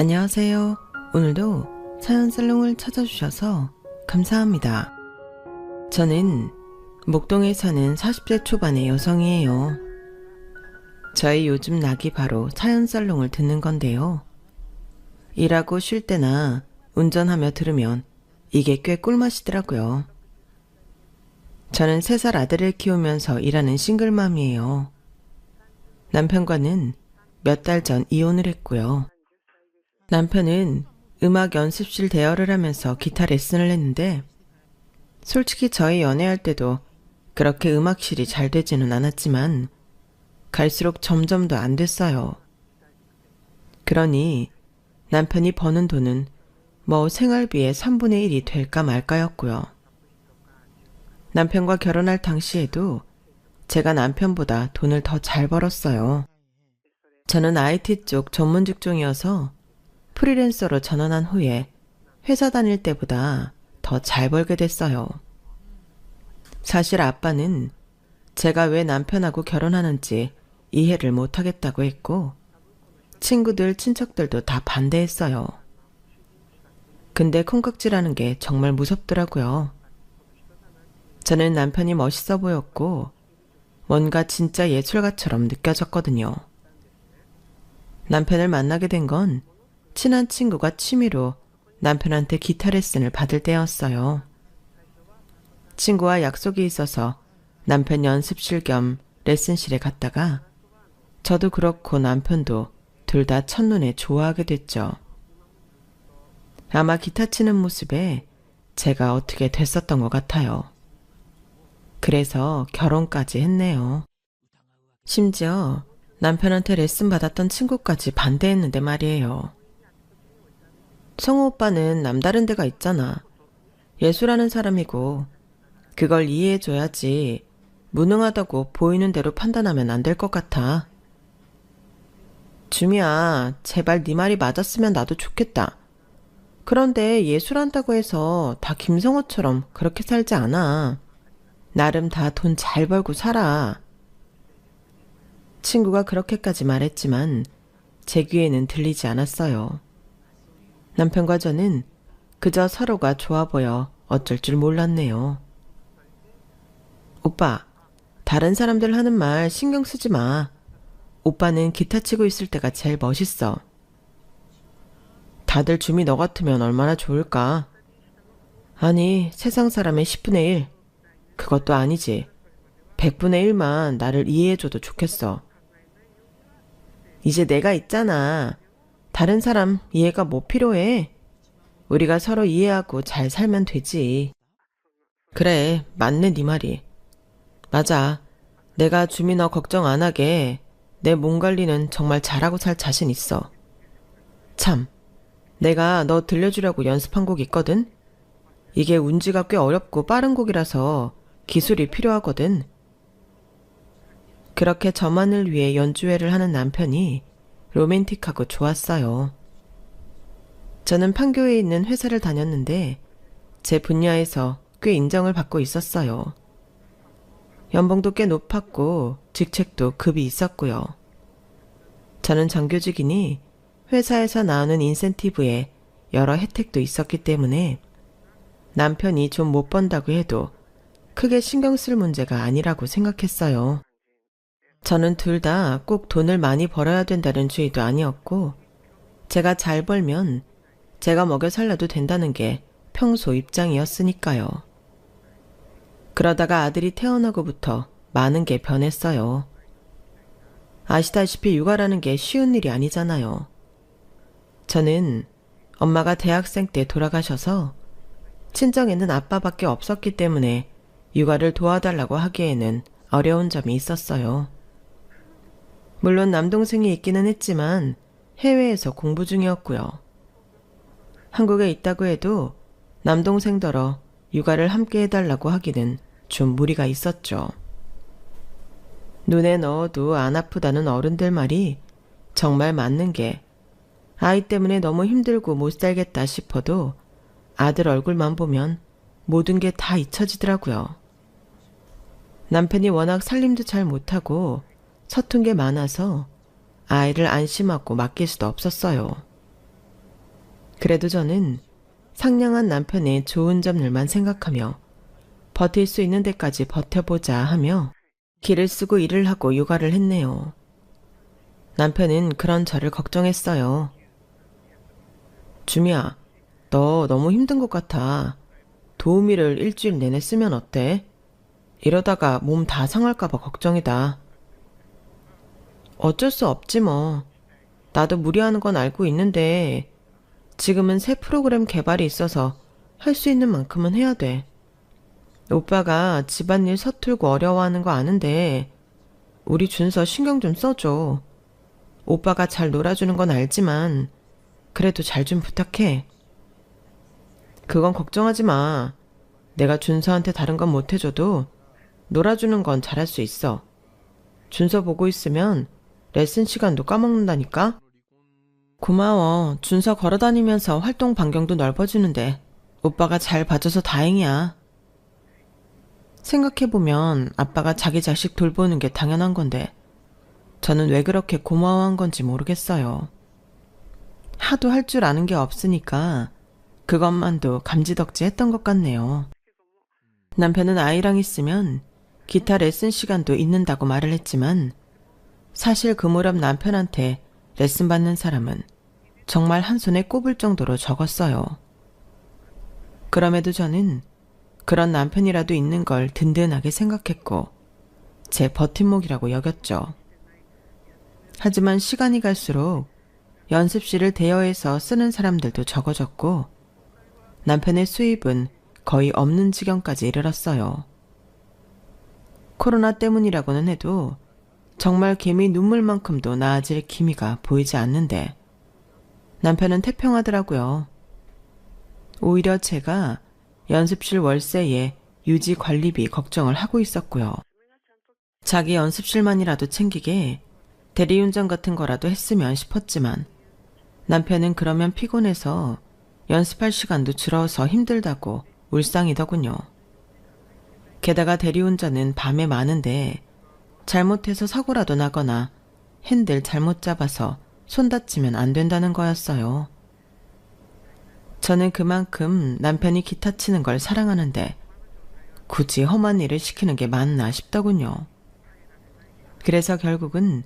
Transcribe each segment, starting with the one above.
안녕하세요. 오늘도 사연살롱을 찾아주셔서 감사합니다. 저는 목동에 사는 40대 초반의 여성이에요. 저의 요즘 낙이 바로 사연살롱을 듣는 건데요. 일하고 쉴 때나 운전하며 들으면 이게 꽤 꿀맛이더라고요. 저는 3살 아들을 키우면서 일하는 싱글맘이에요. 남편과는 몇 달 전 이혼을 했고요. 남편은 음악 연습실 대여를 하면서 기타 레슨을 했는데 솔직히 저희 연애할 때도 그렇게 음악실이 잘 되지는 않았지만 갈수록 점점 더 안 됐어요. 그러니 남편이 버는 돈은 생활비의 3분의 1이 될까 말까였고요. 남편과 결혼할 당시에도 제가 남편보다 돈을 더 잘 벌었어요. 저는 IT 쪽 전문 직종이어서 프리랜서로 전환한 후에 회사 다닐 때보다 더 잘 벌게 됐어요. 사실 아빠는 제가 왜 남편하고 결혼하는지 이해를 못하겠다고 했고 친구들, 친척들도 다 반대했어요. 근데 콩깍지라는 게 정말 무섭더라고요. 저는 남편이 멋있어 보였고 뭔가 진짜 예술가처럼 느껴졌거든요. 남편을 만나게 된 건 친한 친구가 취미로 남편한테 기타 레슨을 받을 때였어요. 친구와 약속이 있어서 남편 연습실 겸 레슨실에 갔다가 저도 그렇고 남편도 둘 다 첫눈에 좋아하게 됐죠. 아마 기타 치는 모습에 제가 어떻게 됐었던 것 같아요. 그래서 결혼까지 했네요. 심지어 남편한테 레슨 받았던 친구까지 반대했는데 말이에요. 성우 오빠는 남다른 데가 있잖아. 예술하는 사람이고 그걸 이해해줘야지 무능하다고 보이는 대로 판단하면 안 될 것 같아. 주미야, 제발 네 말이 맞았으면 나도 좋겠다. 그런데 예술한다고 해서 다 김성호처럼 그렇게 살지 않아. 나름 다 돈 잘 벌고 살아. 친구가 그렇게까지 말했지만 제 귀에는 들리지 않았어요. 남편과 저는 그저 서로가 좋아 보여 어쩔 줄 몰랐네요. 오빠, 다른 사람들 하는 말 신경 쓰지 마. 오빠는 기타 치고 있을 때가 제일 멋있어. 다들 줌이 너 같으면 얼마나 좋을까? 아니, 세상 사람의 10분의 1. 그것도 아니지. 100분의 1만 나를 이해해줘도 좋겠어. 이제 내가 있잖아. 다른 사람 이해가 뭐 필요해? 우리가 서로 이해하고 잘 살면 되지. 그래, 맞네 네 말이. 맞아. 내가 주미 너 걱정 안 하게 내 몸 관리는 정말 잘하고 살 자신 있어. 참, 내가 너 들려주려고 연습한 곡 있거든? 이게 운지가 꽤 어렵고 빠른 곡이라서 기술이 필요하거든. 그렇게 저만을 위해 연주회를 하는 남편이 로맨틱하고 좋았어요. 저는 판교에 있는 회사를 다녔는데 제 분야에서 꽤 인정을 받고 있었어요. 연봉도 꽤 높았고 직책도 급이 있었고요. 저는 정규직이니 회사에서 나오는 인센티브에 여러 혜택도 있었기 때문에 남편이 좀 못 번다고 해도 크게 신경 쓸 문제가 아니라고 생각했어요. 저는 둘 다 꼭 돈을 많이 벌어야 된다는 주의도 아니었고 제가 잘 벌면 제가 먹여 살려도 된다는 게 평소 입장이었으니까요. 그러다가 아들이 태어나고부터 많은 게 변했어요. 아시다시피 육아라는 게 쉬운 일이 아니잖아요. 저는 엄마가 대학생 때 돌아가셔서 친정에는 아빠밖에 없었기 때문에 육아를 도와달라고 하기에는 어려운 점이 있었어요. 물론 남동생이 있기는 했지만 해외에서 공부 중이었고요. 한국에 있다고 해도 남동생더러 육아를 함께 해달라고 하기는 좀 무리가 있었죠. 눈에 넣어도 안 아프다는 어른들 말이 정말 맞는 게 아이 때문에 너무 힘들고 못 살겠다 싶어도 아들 얼굴만 보면 모든 게 다 잊혀지더라고요. 남편이 워낙 살림도 잘 못하고 서툰 게 많아서 아이를 안심하고 맡길 수도 없었어요. 그래도 저는 상냥한 남편의 좋은 점들만 생각하며 버틸 수 있는 데까지 버텨보자 하며 기를 쓰고 일을 하고 육아를 했네요. 남편은 그런 저를 걱정했어요. 주미야, 너 너무 힘든 것 같아. 도우미를 일주일 내내 쓰면 어때? 이러다가 몸 다 상할까봐 걱정이다. 어쩔 수 없지 뭐. 나도 무리하는 건 알고 있는데 지금은 새 프로그램 개발이 있어서 할 수 있는 만큼은 해야 돼. 오빠가 집안일 서툴고 어려워하는 거 아는데 우리 준서 신경 좀 써줘. 오빠가 잘 놀아주는 건 알지만 그래도 잘 좀 부탁해. 그건 걱정하지 마. 내가 준서한테 다른 건 못 해줘도 놀아주는 건 잘할 수 있어. 준서 보고 있으면 레슨 시간도 까먹는다니까? 고마워. 준서 걸어다니면서 활동 반경도 넓어지는데 오빠가 잘 봐줘서 다행이야. 생각해보면 아빠가 자기 자식 돌보는 게 당연한 건데 저는 왜 그렇게 고마워한 건지 모르겠어요. 하도 할 줄 아는 게 없으니까 그것만도 감지덕지 했던 것 같네요. 남편은 아이랑 있으면 기타 레슨 시간도 있는다고 말을 했지만 사실 그 무렵 남편한테 레슨 받는 사람은 정말 한 손에 꼽을 정도로 적었어요. 그럼에도 저는 그런 남편이라도 있는 걸 든든하게 생각했고 제 버팀목이라고 여겼죠. 하지만 시간이 갈수록 연습실을 대여해서 쓰는 사람들도 적어졌고 남편의 수입은 거의 없는 지경까지 이르렀어요. 코로나 때문이라고는 해도 정말 개미 눈물만큼도 나아질 기미가 보이지 않는데 남편은 태평하더라고요. 오히려 제가 연습실 월세에 유지 관리비 걱정을 하고 있었고요. 자기 연습실만이라도 챙기게 대리운전 같은 거라도 했으면 싶었지만 남편은 그러면 피곤해서 연습할 시간도 줄어서 힘들다고 울상이더군요. 게다가 대리운전은 밤에 많은데 잘못해서 사고라도 나거나 핸들 잘못 잡아서 손 다치면 안 된다는 거였어요. 저는 그만큼 남편이 기타 치는 걸 사랑하는데 굳이 험한 일을 시키는 게 맞나 싶더군요. 그래서 결국은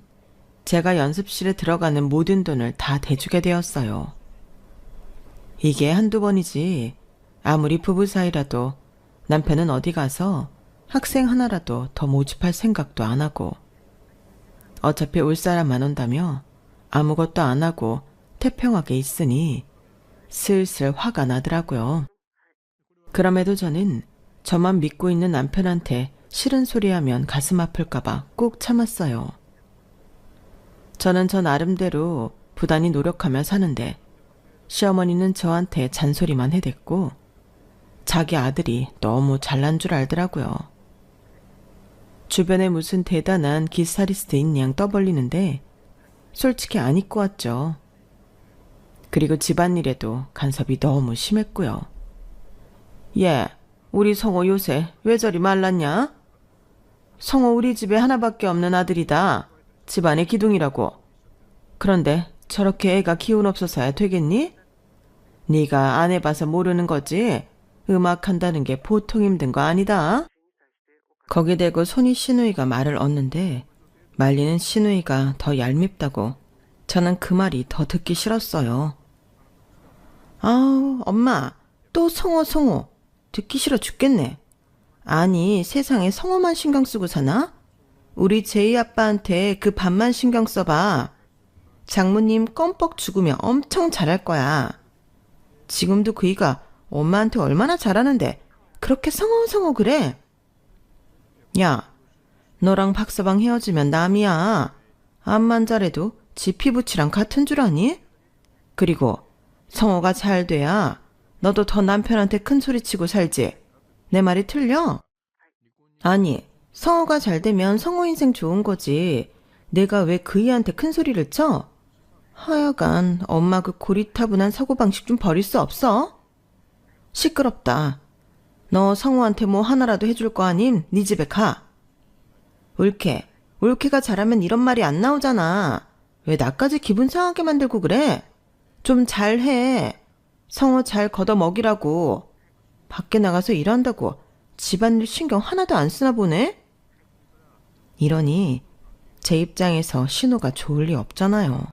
제가 연습실에 들어가는 모든 돈을 다 대주게 되었어요. 이게 한두 번이지 아무리 부부 사이라도 남편은 어디 가서 학생 하나라도 더 모집할 생각도 안 하고 어차피 올 사람 안 온다며 아무것도 안 하고 태평하게 있으니 슬슬 화가 나더라고요. 그럼에도 저는 저만 믿고 있는 남편한테 싫은 소리 하면 가슴 아플까봐 꾹 참았어요. 저는 저 나름대로 부단히 노력하며 사는데 시어머니는 저한테 잔소리만 해댔고 자기 아들이 너무 잘난 줄 알더라고요. 주변에 무슨 대단한 기타리스트인 양 떠벌리는데 솔직히 안 입고 왔죠. 그리고 집안일에도 간섭이 너무 심했고요. 얘, 우리 성호 요새 왜 저리 말랐냐? 성호 우리 집에 하나밖에 없는 아들이다. 집안의 기둥이라고. 그런데 저렇게 애가 기운 없어서야 되겠니? 네가 안 해봐서 모르는 거지. 음악한다는 게 보통 힘든 거 아니다. 거기 대고 손이 시누이가 말을 얻는데 말리는 시누이가 더 얄밉다고 저는 그 말이 더 듣기 싫었어요. 아우 엄마 또 성호 듣기 싫어 죽겠네. 아니 세상에 성호만 신경 쓰고 사나? 우리 제이 아빠한테 그 밥만 신경 써봐. 장모님 껌뻑 죽으면 엄청 잘할 거야. 지금도 그이가 엄마한테 얼마나 잘하는데 그렇게 성호 그래? 야, 너랑 박서방 헤어지면 남이야. 암만 잘해도 지 피부치랑 같은 줄 아니? 그리고 성호가 잘 돼야 너도 더 남편한테 큰 소리 치고 살지. 내 말이 틀려? 아니, 성호가 잘 되면 성호 인생 좋은 거지. 내가 왜 그이한테 큰 소리를 쳐? 하여간 엄마 그 고리타분한 사고방식 좀 버릴 수 없어? 시끄럽다. 너 성호한테 뭐 하나라도 해줄 거 아님? 네 집에 가. 올케가 잘하면 이런 말이 안 나오잖아. 왜 나까지 기분 상하게 만들고 그래? 좀 잘해. 성호 잘 걷어 먹이라고. 밖에 나가서 일한다고 집안일 신경 하나도 안 쓰나 보네? 이러니 제 입장에서 신호가 좋을 리 없잖아요.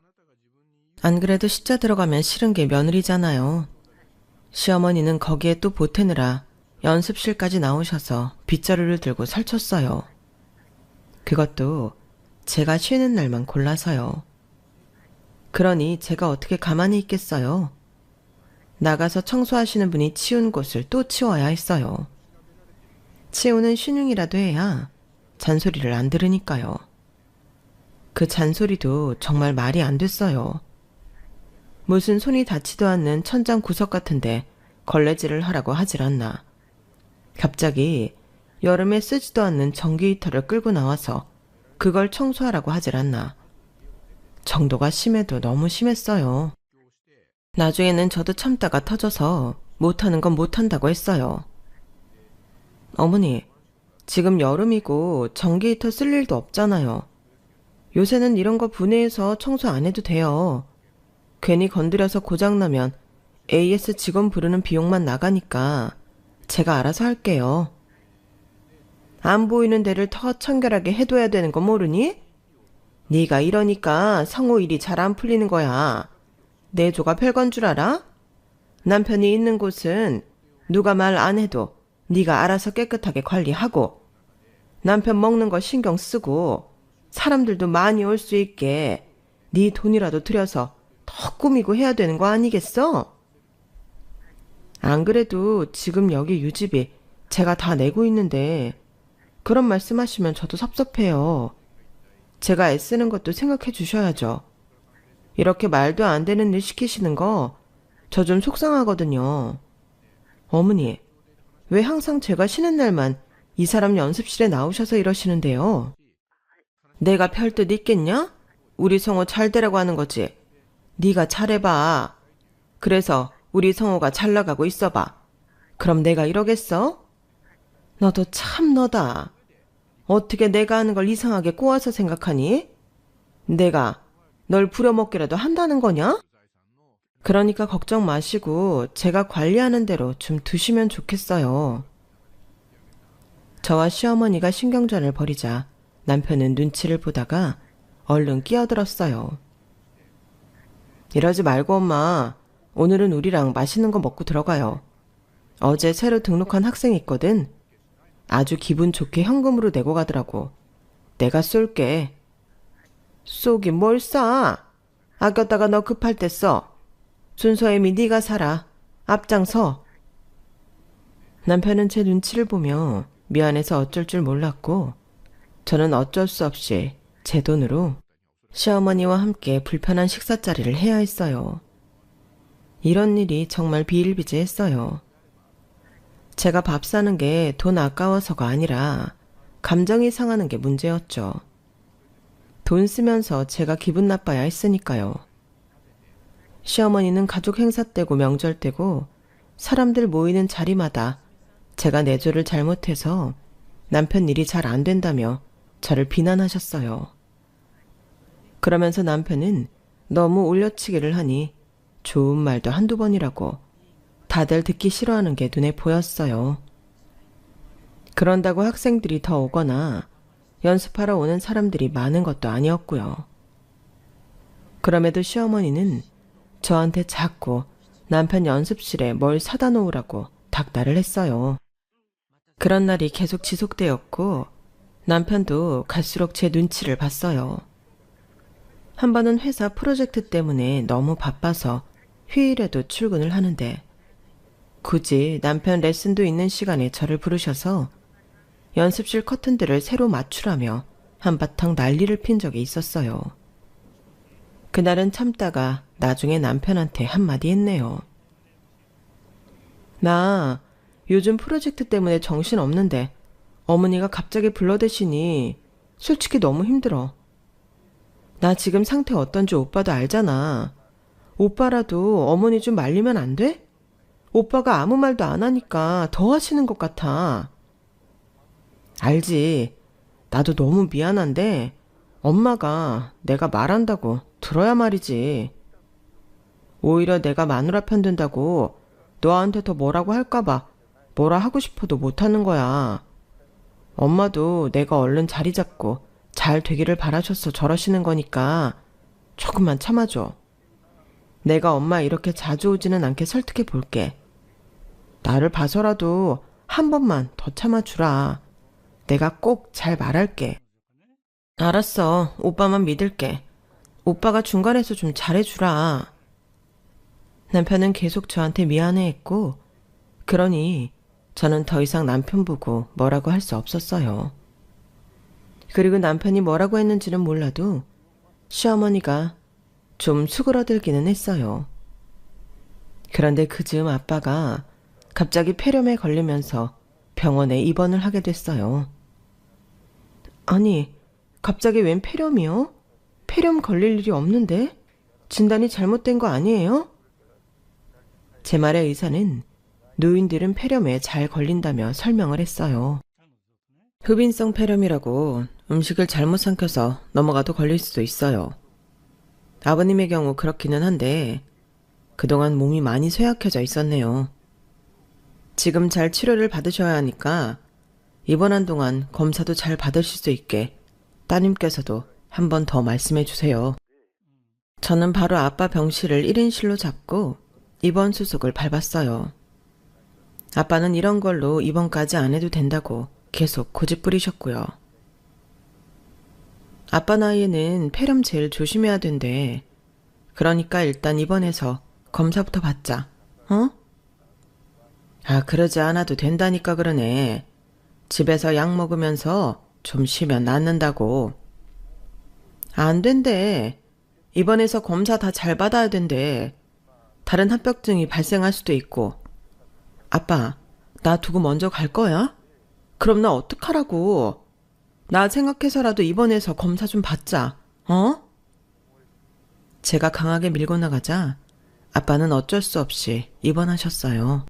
안 그래도 시자 들어가면 싫은 게 며느리잖아요. 시어머니는 거기에 또 보태느라 연습실까지 나오셔서 빗자루를 들고 설쳤어요. 그것도 제가 쉬는 날만 골라서요. 그러니 제가 어떻게 가만히 있겠어요. 나가서 청소하시는 분이 치운 곳을 또 치워야 했어요. 치우는 신용이라도 해야 잔소리를 안 들으니까요. 그 잔소리도 정말 말이 안 됐어요. 무슨 손이 닿지도 않는 천장 구석 같은데 걸레질을 하라고 하질 않나. 갑자기 여름에 쓰지도 않는 전기 히터를 끌고 나와서 그걸 청소하라고 하질 않나. 정도가 심해도 너무 심했어요. 나중에는 저도 참다가 터져서 못하는 건 못한다고 했어요. 어머니, 지금 여름이고 전기 히터 쓸 일도 없잖아요. 요새는 이런 거 분해해서 청소 안 해도 돼요. 괜히 건드려서 고장나면 AS 직원 부르는 비용만 나가니까 제가 알아서 할게요. 안 보이는 데를 더 청결하게 해둬야 되는 거 모르니? 네가 이러니까 성호 일이 잘 안 풀리는 거야. 내 조가 별건 줄 알아? 남편이 있는 곳은 누가 말 안 해도 네가 알아서 깨끗하게 관리하고 남편 먹는 거 신경 쓰고 사람들도 많이 올 수 있게 네 돈이라도 들여서 더 꾸미고 해야 되는 거 아니겠어? 안 그래도 지금 여기 유지비 제가 다 내고 있는데 그런 말씀하시면 저도 섭섭해요. 제가 애쓰는 것도 생각해 주셔야죠. 이렇게 말도 안 되는 일 시키시는 거 저 좀 속상하거든요. 어머니, 왜 항상 제가 쉬는 날만 이 사람 연습실에 나오셔서 이러시는데요? 내가 별뜻 있겠냐? 우리 성호 잘 되라고 하는 거지. 네가 잘해봐. 그래서 우리 성호가 잘 나가고 있어봐. 그럼 내가 이러겠어? 너도 참 너다. 어떻게 내가 하는 걸 이상하게 꼬아서 생각하니? 내가 널 부려먹기라도 한다는 거냐? 그러니까 걱정 마시고 제가 관리하는 대로 좀 두시면 좋겠어요. 저와 시어머니가 신경전을 벌이자 남편은 눈치를 보다가 얼른 끼어들었어요. 이러지 말고 엄마, 오늘은 우리랑 맛있는 거 먹고 들어가요. 어제 새로 등록한 학생이 있거든. 아주 기분 좋게 현금으로 내고 가더라고. 내가 쏠게. 쏘긴 뭘 싸? 아꼈다가 너 급할 때 써. 순서애미 네가 사라. 앞장서. 남편은 제 눈치를 보며 미안해서 어쩔 줄 몰랐고 저는 어쩔 수 없이 제 돈으로 시어머니와 함께 불편한 식사자리를 해야 했어요. 이런 일이 정말 비일비재했어요. 제가 밥 사는 게 돈 아까워서가 아니라 감정이 상하는 게 문제였죠. 돈 쓰면서 제가 기분 나빠야 했으니까요. 시어머니는 가족 행사 때고 명절 때고 사람들 모이는 자리마다 제가 내조를 잘못해서 남편 일이 잘 안 된다며 저를 비난하셨어요. 그러면서 남편은 너무 올려치기를 하니 좋은 말도 한두 번이라고 다들 듣기 싫어하는 게 눈에 보였어요. 그런다고 학생들이 더 오거나 연습하러 오는 사람들이 많은 것도 아니었고요. 그럼에도 시어머니는 저한테 자꾸 남편 연습실에 뭘 사다 놓으라고 닥달을 했어요. 그런 날이 계속 지속되었고 남편도 갈수록 제 눈치를 봤어요. 한 번은 회사 프로젝트 때문에 너무 바빠서 휴일에도 출근을 하는데 굳이 남편 레슨도 있는 시간에 저를 부르셔서 연습실 커튼들을 새로 맞추라며 한바탕 난리를 핀 적이 있었어요. 그날은 참다가 나중에 남편한테 한마디 했네요. 나 요즘 프로젝트 때문에 정신 없는데 어머니가 갑자기 불러대시니 솔직히 너무 힘들어. 나 지금 상태 어떤지 오빠도 알잖아. 오빠라도 어머니 좀 말리면 안 돼? 오빠가 아무 말도 안 하니까 더 하시는 것 같아. 알지. 나도 너무 미안한데 엄마가 내가 말한다고 들어야 말이지. 오히려 내가 마누라 편든다고 너한테 더 뭐라고 할까봐 뭐라 하고 싶어도 못하는 거야. 엄마도 내가 얼른 자리 잡고 잘 되기를 바라셔서 저러시는 거니까 조금만 참아줘. 내가 엄마 이렇게 자주 오지는 않게 설득해 볼게. 나를 봐서라도 한 번만 더 참아주라. 내가 꼭 잘 말할게. 알았어. 오빠만 믿을게. 오빠가 중간에서 좀 잘해주라. 남편은 계속 저한테 미안해했고, 그러니 저는 더 이상 남편 보고 뭐라고 할 수 없었어요. 그리고 남편이 뭐라고 했는지는 몰라도 시어머니가 좀 수그러들기는 했어요. 그런데 그 즈음 아빠가 갑자기 폐렴에 걸리면서 병원에 입원을 하게 됐어요. 아니, 갑자기 웬 폐렴이요? 폐렴 걸릴 일이 없는데? 진단이 잘못된 거 아니에요? 제 말에 의사는 노인들은 폐렴에 잘 걸린다며 설명을 했어요. 흡인성 폐렴이라고 음식을 잘못 삼켜서 넘어가도 걸릴 수도 있어요. 아버님의 경우 그렇기는 한데 그동안 몸이 많이 쇠약해져 있었네요. 지금 잘 치료를 받으셔야 하니까 입원한 동안 검사도 잘 받으실 수 있게 따님께서도 한 번 더 말씀해 주세요. 저는 바로 아빠 병실을 1인실로 잡고 입원 수속을 밟았어요. 아빠는 이런 걸로 입원까지 안 해도 된다고 계속 고집 부리셨고요. 아빠 나이에는 폐렴 제일 조심해야 된대. 그러니까 일단 입원해서 검사부터 받자. 어? 아, 그러지 않아도 된다니까 그러네. 집에서 약 먹으면서 좀 쉬면 낫는다고. 안 된대. 입원해서 검사 다 잘 받아야 된대. 다른 합병증이 발생할 수도 있고. 아빠, 나 두고 먼저 갈 거야? 그럼 나 어떡하라고. 나 생각해서라도 입원해서 검사 좀 받자. 어? 제가 강하게 밀고 나가자 아빠는 어쩔 수 없이 입원하셨어요.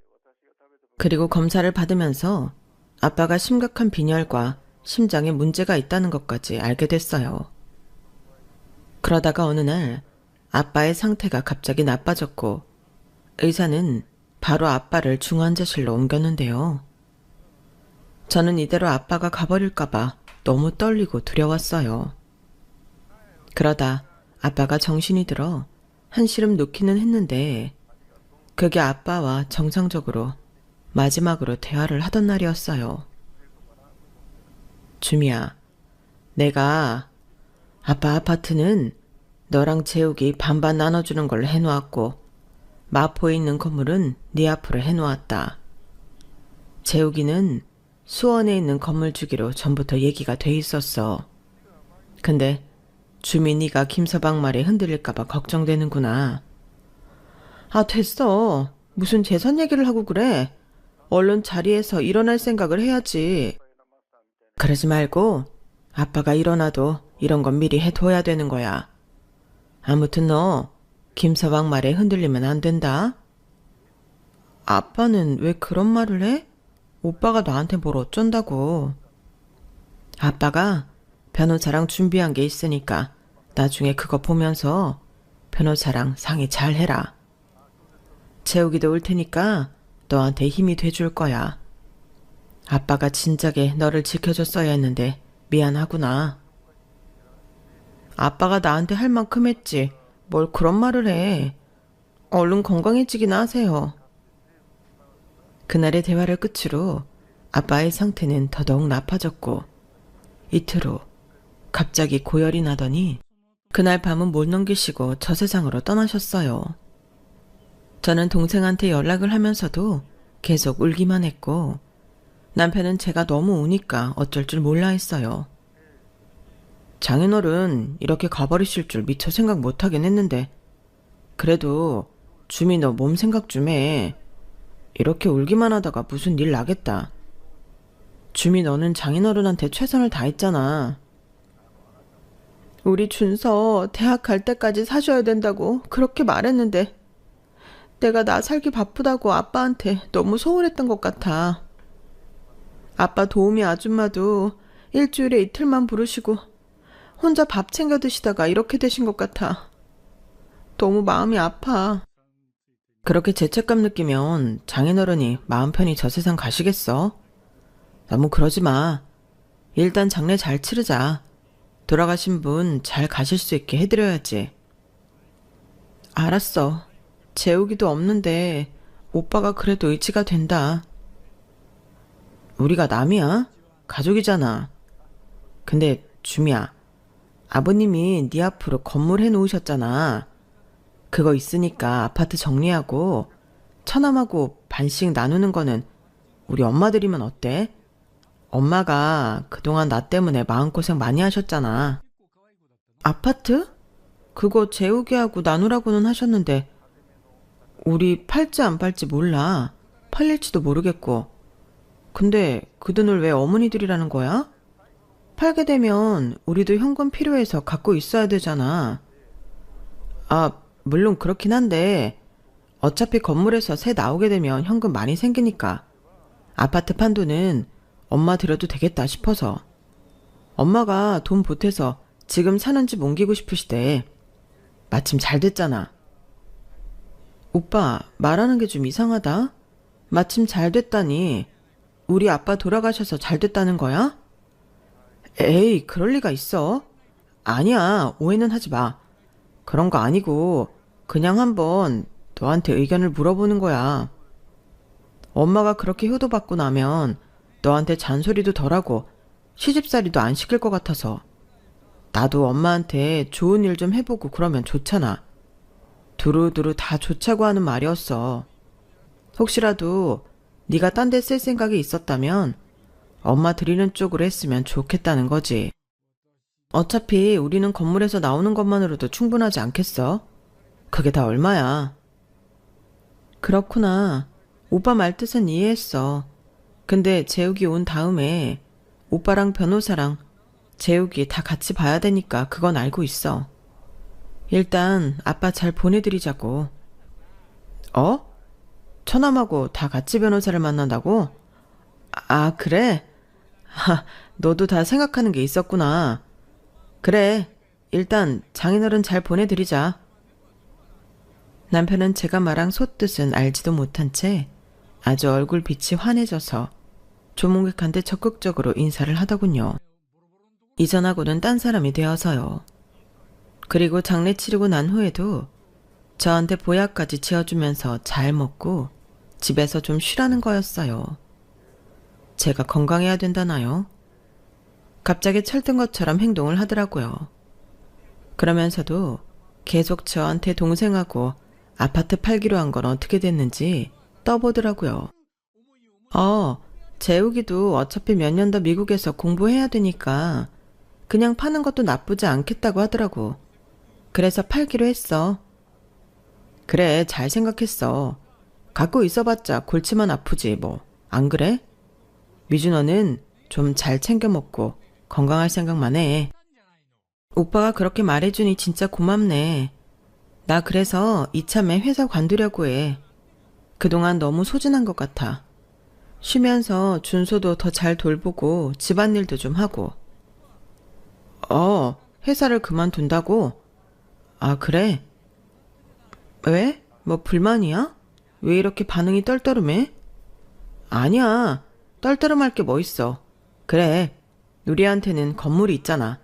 그리고 검사를 받으면서 아빠가 심각한 빈혈과 심장에 문제가 있다는 것까지 알게 됐어요. 그러다가 어느 날 아빠의 상태가 갑자기 나빠졌고 의사는 바로 아빠를 중환자실로 옮겼는데요. 저는 이대로 아빠가 가버릴까봐 너무 떨리고 두려웠어요. 그러다 아빠가 정신이 들어 한시름 놓기는 했는데 그게 아빠와 정상적으로 마지막으로 대화를 하던 날이었어요. 주미야, 내가 아빠 아파트는 너랑 재욱이 반반 나눠주는 걸로 해놓았고 마포에 있는 건물은 네 앞으로 해놓았다. 재욱이는 수원에 있는 건물 주기로 전부터 얘기가 돼 있었어. 근데 주민이가 김서방 말에 흔들릴까봐 걱정되는구나. 아, 됐어. 무슨 재산 얘기를 하고 그래. 얼른 자리에서 일어날 생각을 해야지. 그러지 말고 아빠가 일어나도 이런 건 미리 해둬야 되는 거야. 아무튼 너 김서방 말에 흔들리면 안 된다. 아빠는 왜 그런 말을 해? 오빠가 나한테 뭘 어쩐다고. 아빠가 변호사랑 준비한 게 있으니까 나중에 그거 보면서 변호사랑 상의 잘 해라. 재욱이도 올 테니까 너한테 힘이 돼줄 거야. 아빠가 진작에 너를 지켜줬어야 했는데 미안하구나. 아빠가 나한테 할 만큼 했지. 뭘 그런 말을 해. 얼른 건강해지기나 하세요. 그날의 대화를 끝으로 아빠의 상태는 더더욱 나빠졌고 이틀 후 갑자기 고열이 나더니 그날 밤은 못 넘기시고 저 세상으로 떠나셨어요. 저는 동생한테 연락을 하면서도 계속 울기만 했고 남편은 제가 너무 우니까 어쩔 줄 몰라 했어요. 장인어른 이렇게 가버리실 줄 미처 생각 못하긴 했는데 그래도 주미 너 몸 생각 좀 해. 이렇게 울기만 하다가 무슨 일 나겠다. 주미 너는 장인어른한테 최선을 다했잖아. 우리 준서 대학 갈 때까지 사셔야 된다고 그렇게 말했는데 내가 나 살기 바쁘다고 아빠한테 너무 소홀했던 것 같아. 아빠 도우미 아줌마도 일주일에 이틀만 부르시고 혼자 밥 챙겨 드시다가 이렇게 되신 것 같아. 너무 마음이 아파. 그렇게 죄책감 느끼면 장인어른이 마음 편히 저 세상 가시겠어? 너무 그러지 마. 일단 장례 잘 치르자. 돌아가신 분 잘 가실 수 있게 해드려야지. 알았어. 재우기도 없는데 오빠가 그래도 의지가 된다. 우리가 남이야? 가족이잖아. 근데 주미야, 아버님이 네 앞으로 건물 해놓으셨잖아. 그거 있으니까 아파트 정리하고 처남하고 반씩 나누는 거는 우리 엄마들이면 어때? 엄마가 그동안 나 때문에 마음고생 많이 하셨잖아. 아파트? 그거 재우게 하고 나누라고는 하셨는데 우리 팔지 안 팔지 몰라. 팔릴지도 모르겠고. 근데 그 돈을 왜 어머니들이라는 거야? 팔게 되면 우리도 현금 필요해서 갖고 있어야 되잖아. 아, 물론 그렇긴 한데 어차피 건물에서 새 나오게 되면 현금 많이 생기니까 아파트 판 돈은 엄마 드려도 되겠다 싶어서. 엄마가 돈 보태서 지금 사는 집 옮기고 싶으시대. 마침 잘 됐잖아. 오빠, 말하는 게 좀 이상하다. 마침 잘 됐다니 우리 아빠 돌아가셔서 잘 됐다는 거야? 에이, 그럴 리가 있어. 아니야, 오해는 하지 마. 그런 거 아니고 그냥 한번 너한테 의견을 물어보는 거야. 엄마가 그렇게 효도받고 나면 너한테 잔소리도 덜하고 시집살이도 안 시킬 것 같아서. 나도 엄마한테 좋은 일 좀 해보고 그러면 좋잖아. 두루두루 다 좋자고 하는 말이었어. 혹시라도 네가 딴 데 쓸 생각이 있었다면 엄마 드리는 쪽으로 했으면 좋겠다는 거지. 어차피 우리는 건물에서 나오는 것만으로도 충분하지 않겠어? 그게 다 얼마야? 그렇구나. 오빠 말 뜻은 이해했어. 근데 재욱이 온 다음에 오빠랑 변호사랑 재욱이 다 같이 봐야 되니까 그건 알고 있어. 일단 아빠 잘 보내드리자고. 어? 처남하고 다 같이 변호사를 만난다고? 아, 그래? 너도 다 생각하는 게 있었구나. 그래, 일단 장인어른 잘 보내드리자. 남편은 제가 말한 솥뜻은 알지도 못한 채 아주 얼굴빛이 환해져서 조문객한테 적극적으로 인사를 하더군요. 이전하고는 딴 사람이 되어서요. 그리고 장례 치르고 난 후에도 저한테 보약까지 지어주면서 잘 먹고 집에서 좀 쉬라는 거였어요. 제가 건강해야 된다나요? 갑자기 철든 것처럼 행동을 하더라고요. 그러면서도 계속 저한테 동생하고 아파트 팔기로 한 건 어떻게 됐는지 떠보더라고요. 재욱이도 어차피 몇 년 더 미국에서 공부해야 되니까 그냥 파는 것도 나쁘지 않겠다고 하더라고. 그래서 팔기로 했어. 그래, 잘 생각했어. 갖고 있어봤자 골치만 아프지 뭐. 안 그래? 미준호는 좀 잘 챙겨 먹고 건강할 생각만 해. 오빠가 그렇게 말해주니 진짜 고맙네. 나 그래서 이참에 회사 관두려고 해. 그동안 너무 소진한 것 같아. 쉬면서 준소도 더 잘 돌보고 집안일도 좀 하고. 회사를 그만둔다고? 아, 그래? 왜? 뭐 불만이야? 왜 이렇게 반응이 떨떠름해? 아니야. 떨떠름할 게 뭐 있어. 그래. 우리한테는 건물이 있잖아.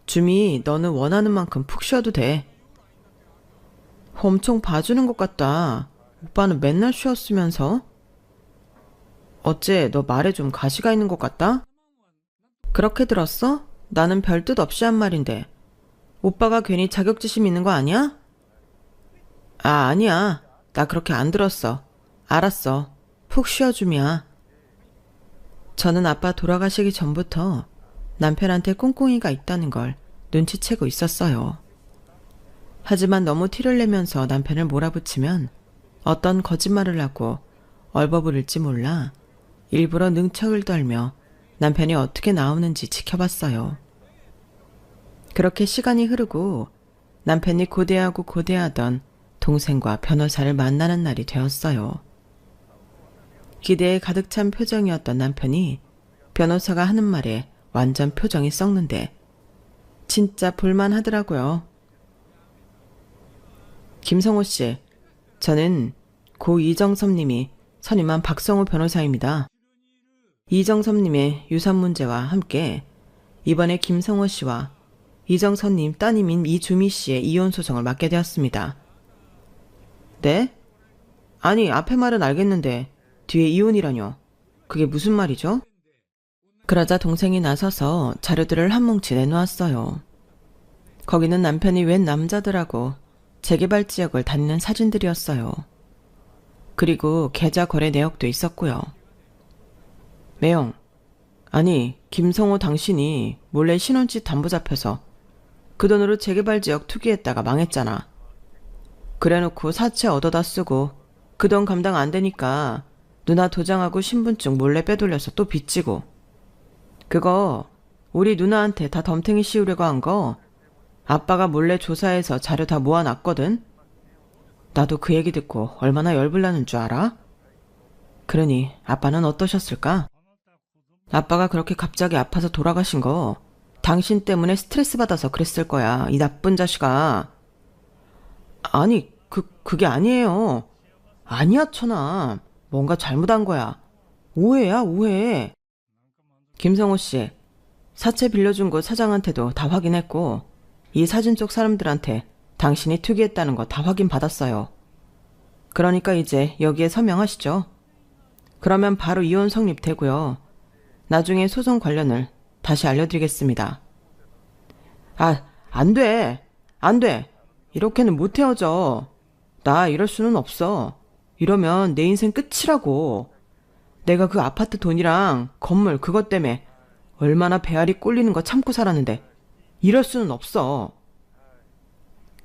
주미, 너는 원하는 만큼 푹 쉬어도 돼. 엄청 봐주는 것 같다. 오빠는 맨날 쉬었으면서. 어째 너 말에 좀 가시가 있는 것 같다? 그렇게 들었어? 나는 별 뜻 없이 한 말인데. 오빠가 괜히 자격지심 있는 거 아니야? 아, 아니야. 나 그렇게 안 들었어. 알았어. 푹 쉬어주미야. 저는 아빠 돌아가시기 전부터 남편한테 꿍꿍이가 있다는 걸 눈치채고 있었어요. 하지만 너무 티를 내면서 남편을 몰아붙이면 어떤 거짓말을 하고 얼버무릴지 몰라 일부러 능척을 떨며 남편이 어떻게 나오는지 지켜봤어요. 그렇게 시간이 흐르고 남편이 고대하고 고대하던 동생과 변호사를 만나는 날이 되었어요. 기대에 가득 찬 표정이었던 남편이 변호사가 하는 말에 완전 표정이 썩는데 진짜 볼만하더라고요. 김성호 씨, 저는 고 이정섭님이 선임한 박성호 변호사입니다. 이정섭님의 유산 문제와 함께 이번에 김성호 씨와 이정섭님 따님인 이주미 씨의 이혼 소송을 맡게 되었습니다. 네? 아니, 앞에 말은 알겠는데 뒤에 이혼이라뇨. 그게 무슨 말이죠? 그러자 동생이 나서서 자료들을 한 뭉치 내놓았어요. 거기는 남편이 웬 남자들하고 재개발 지역을 다니는 사진들이었어요. 그리고 계좌 거래 내역도 있었고요. 매영, 아니 김성호 당신이 몰래 신혼집 담보 잡혀서 그 돈으로 재개발 지역 투기했다가 망했잖아. 그래놓고 사채 얻어다 쓰고 그 돈 감당 안 되니까 누나 도장하고 신분증 몰래 빼돌려서 또 빚지고, 그거 우리 누나한테 다 덤탱이 씌우려고 한 거 아빠가 몰래 조사해서 자료 다 모아놨거든. 나도 그 얘기 듣고 얼마나 열불나는 줄 알아? 그러니 아빠는 어떠셨을까? 아빠가 그렇게 갑자기 아파서 돌아가신 거 당신 때문에 스트레스 받아서 그랬을 거야, 이 나쁜 자식아. 아니, 그게 아니에요. 아니야, 천아. 뭔가 잘못한 거야. 오해야, 오해. 김성호 씨, 사채 빌려준 곳 사장한테도 다 확인했고 이 사진 쪽 사람들한테 당신이 투기했다는 거 다 확인받았어요. 그러니까 이제 여기에 서명하시죠. 그러면 바로 이혼 성립되고요. 나중에 소송 관련을 다시 알려드리겠습니다. 아, 안 돼. 안 돼. 이렇게는 못 헤어져. 나 이럴 수는 없어. 이러면 내 인생 끝이라고. 내가 그 아파트 돈이랑 건물 그것 때문에 얼마나 배알이 꼴리는 거 참고 살았는데 이럴 수는 없어.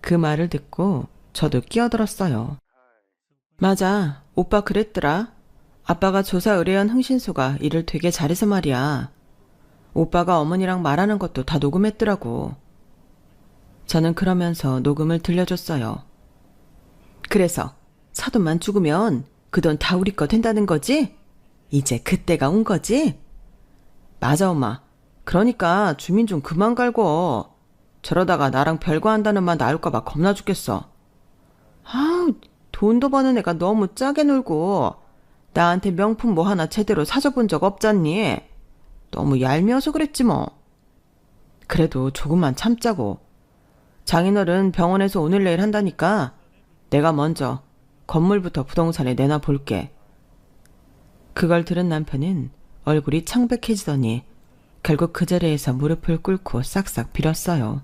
그 말을 듣고 저도 끼어들었어요. 맞아, 오빠 그랬더라. 아빠가 조사 의뢰한 흥신소가 일을 되게 잘해서 말이야. 오빠가 어머니랑 말하는 것도 다 녹음했더라고. 저는 그러면서 녹음을 들려줬어요. 그래서 사돈만 죽으면 그 돈 다 우리 거 된다는 거지? 이제 그때가 온 거지? 맞아, 엄마. 그러니까 주민 좀 그만 갈고. 저러다가 나랑 별거 한다는 말 나올까봐 겁나 죽겠어. 아우, 돈도 버는 애가 너무 짜게 놀고 나한테 명품 뭐 하나 제대로 사줘본 적 없잖니? 너무 얄미워서 그랬지 뭐. 그래도 조금만 참자고. 장인어른 병원에서 오늘 내일 한다니까 내가 먼저 건물부터 부동산에 내놔 볼게. 그걸 들은 남편은 얼굴이 창백해지더니 결국 그 자리에서 무릎을 꿇고 싹싹 빌었어요.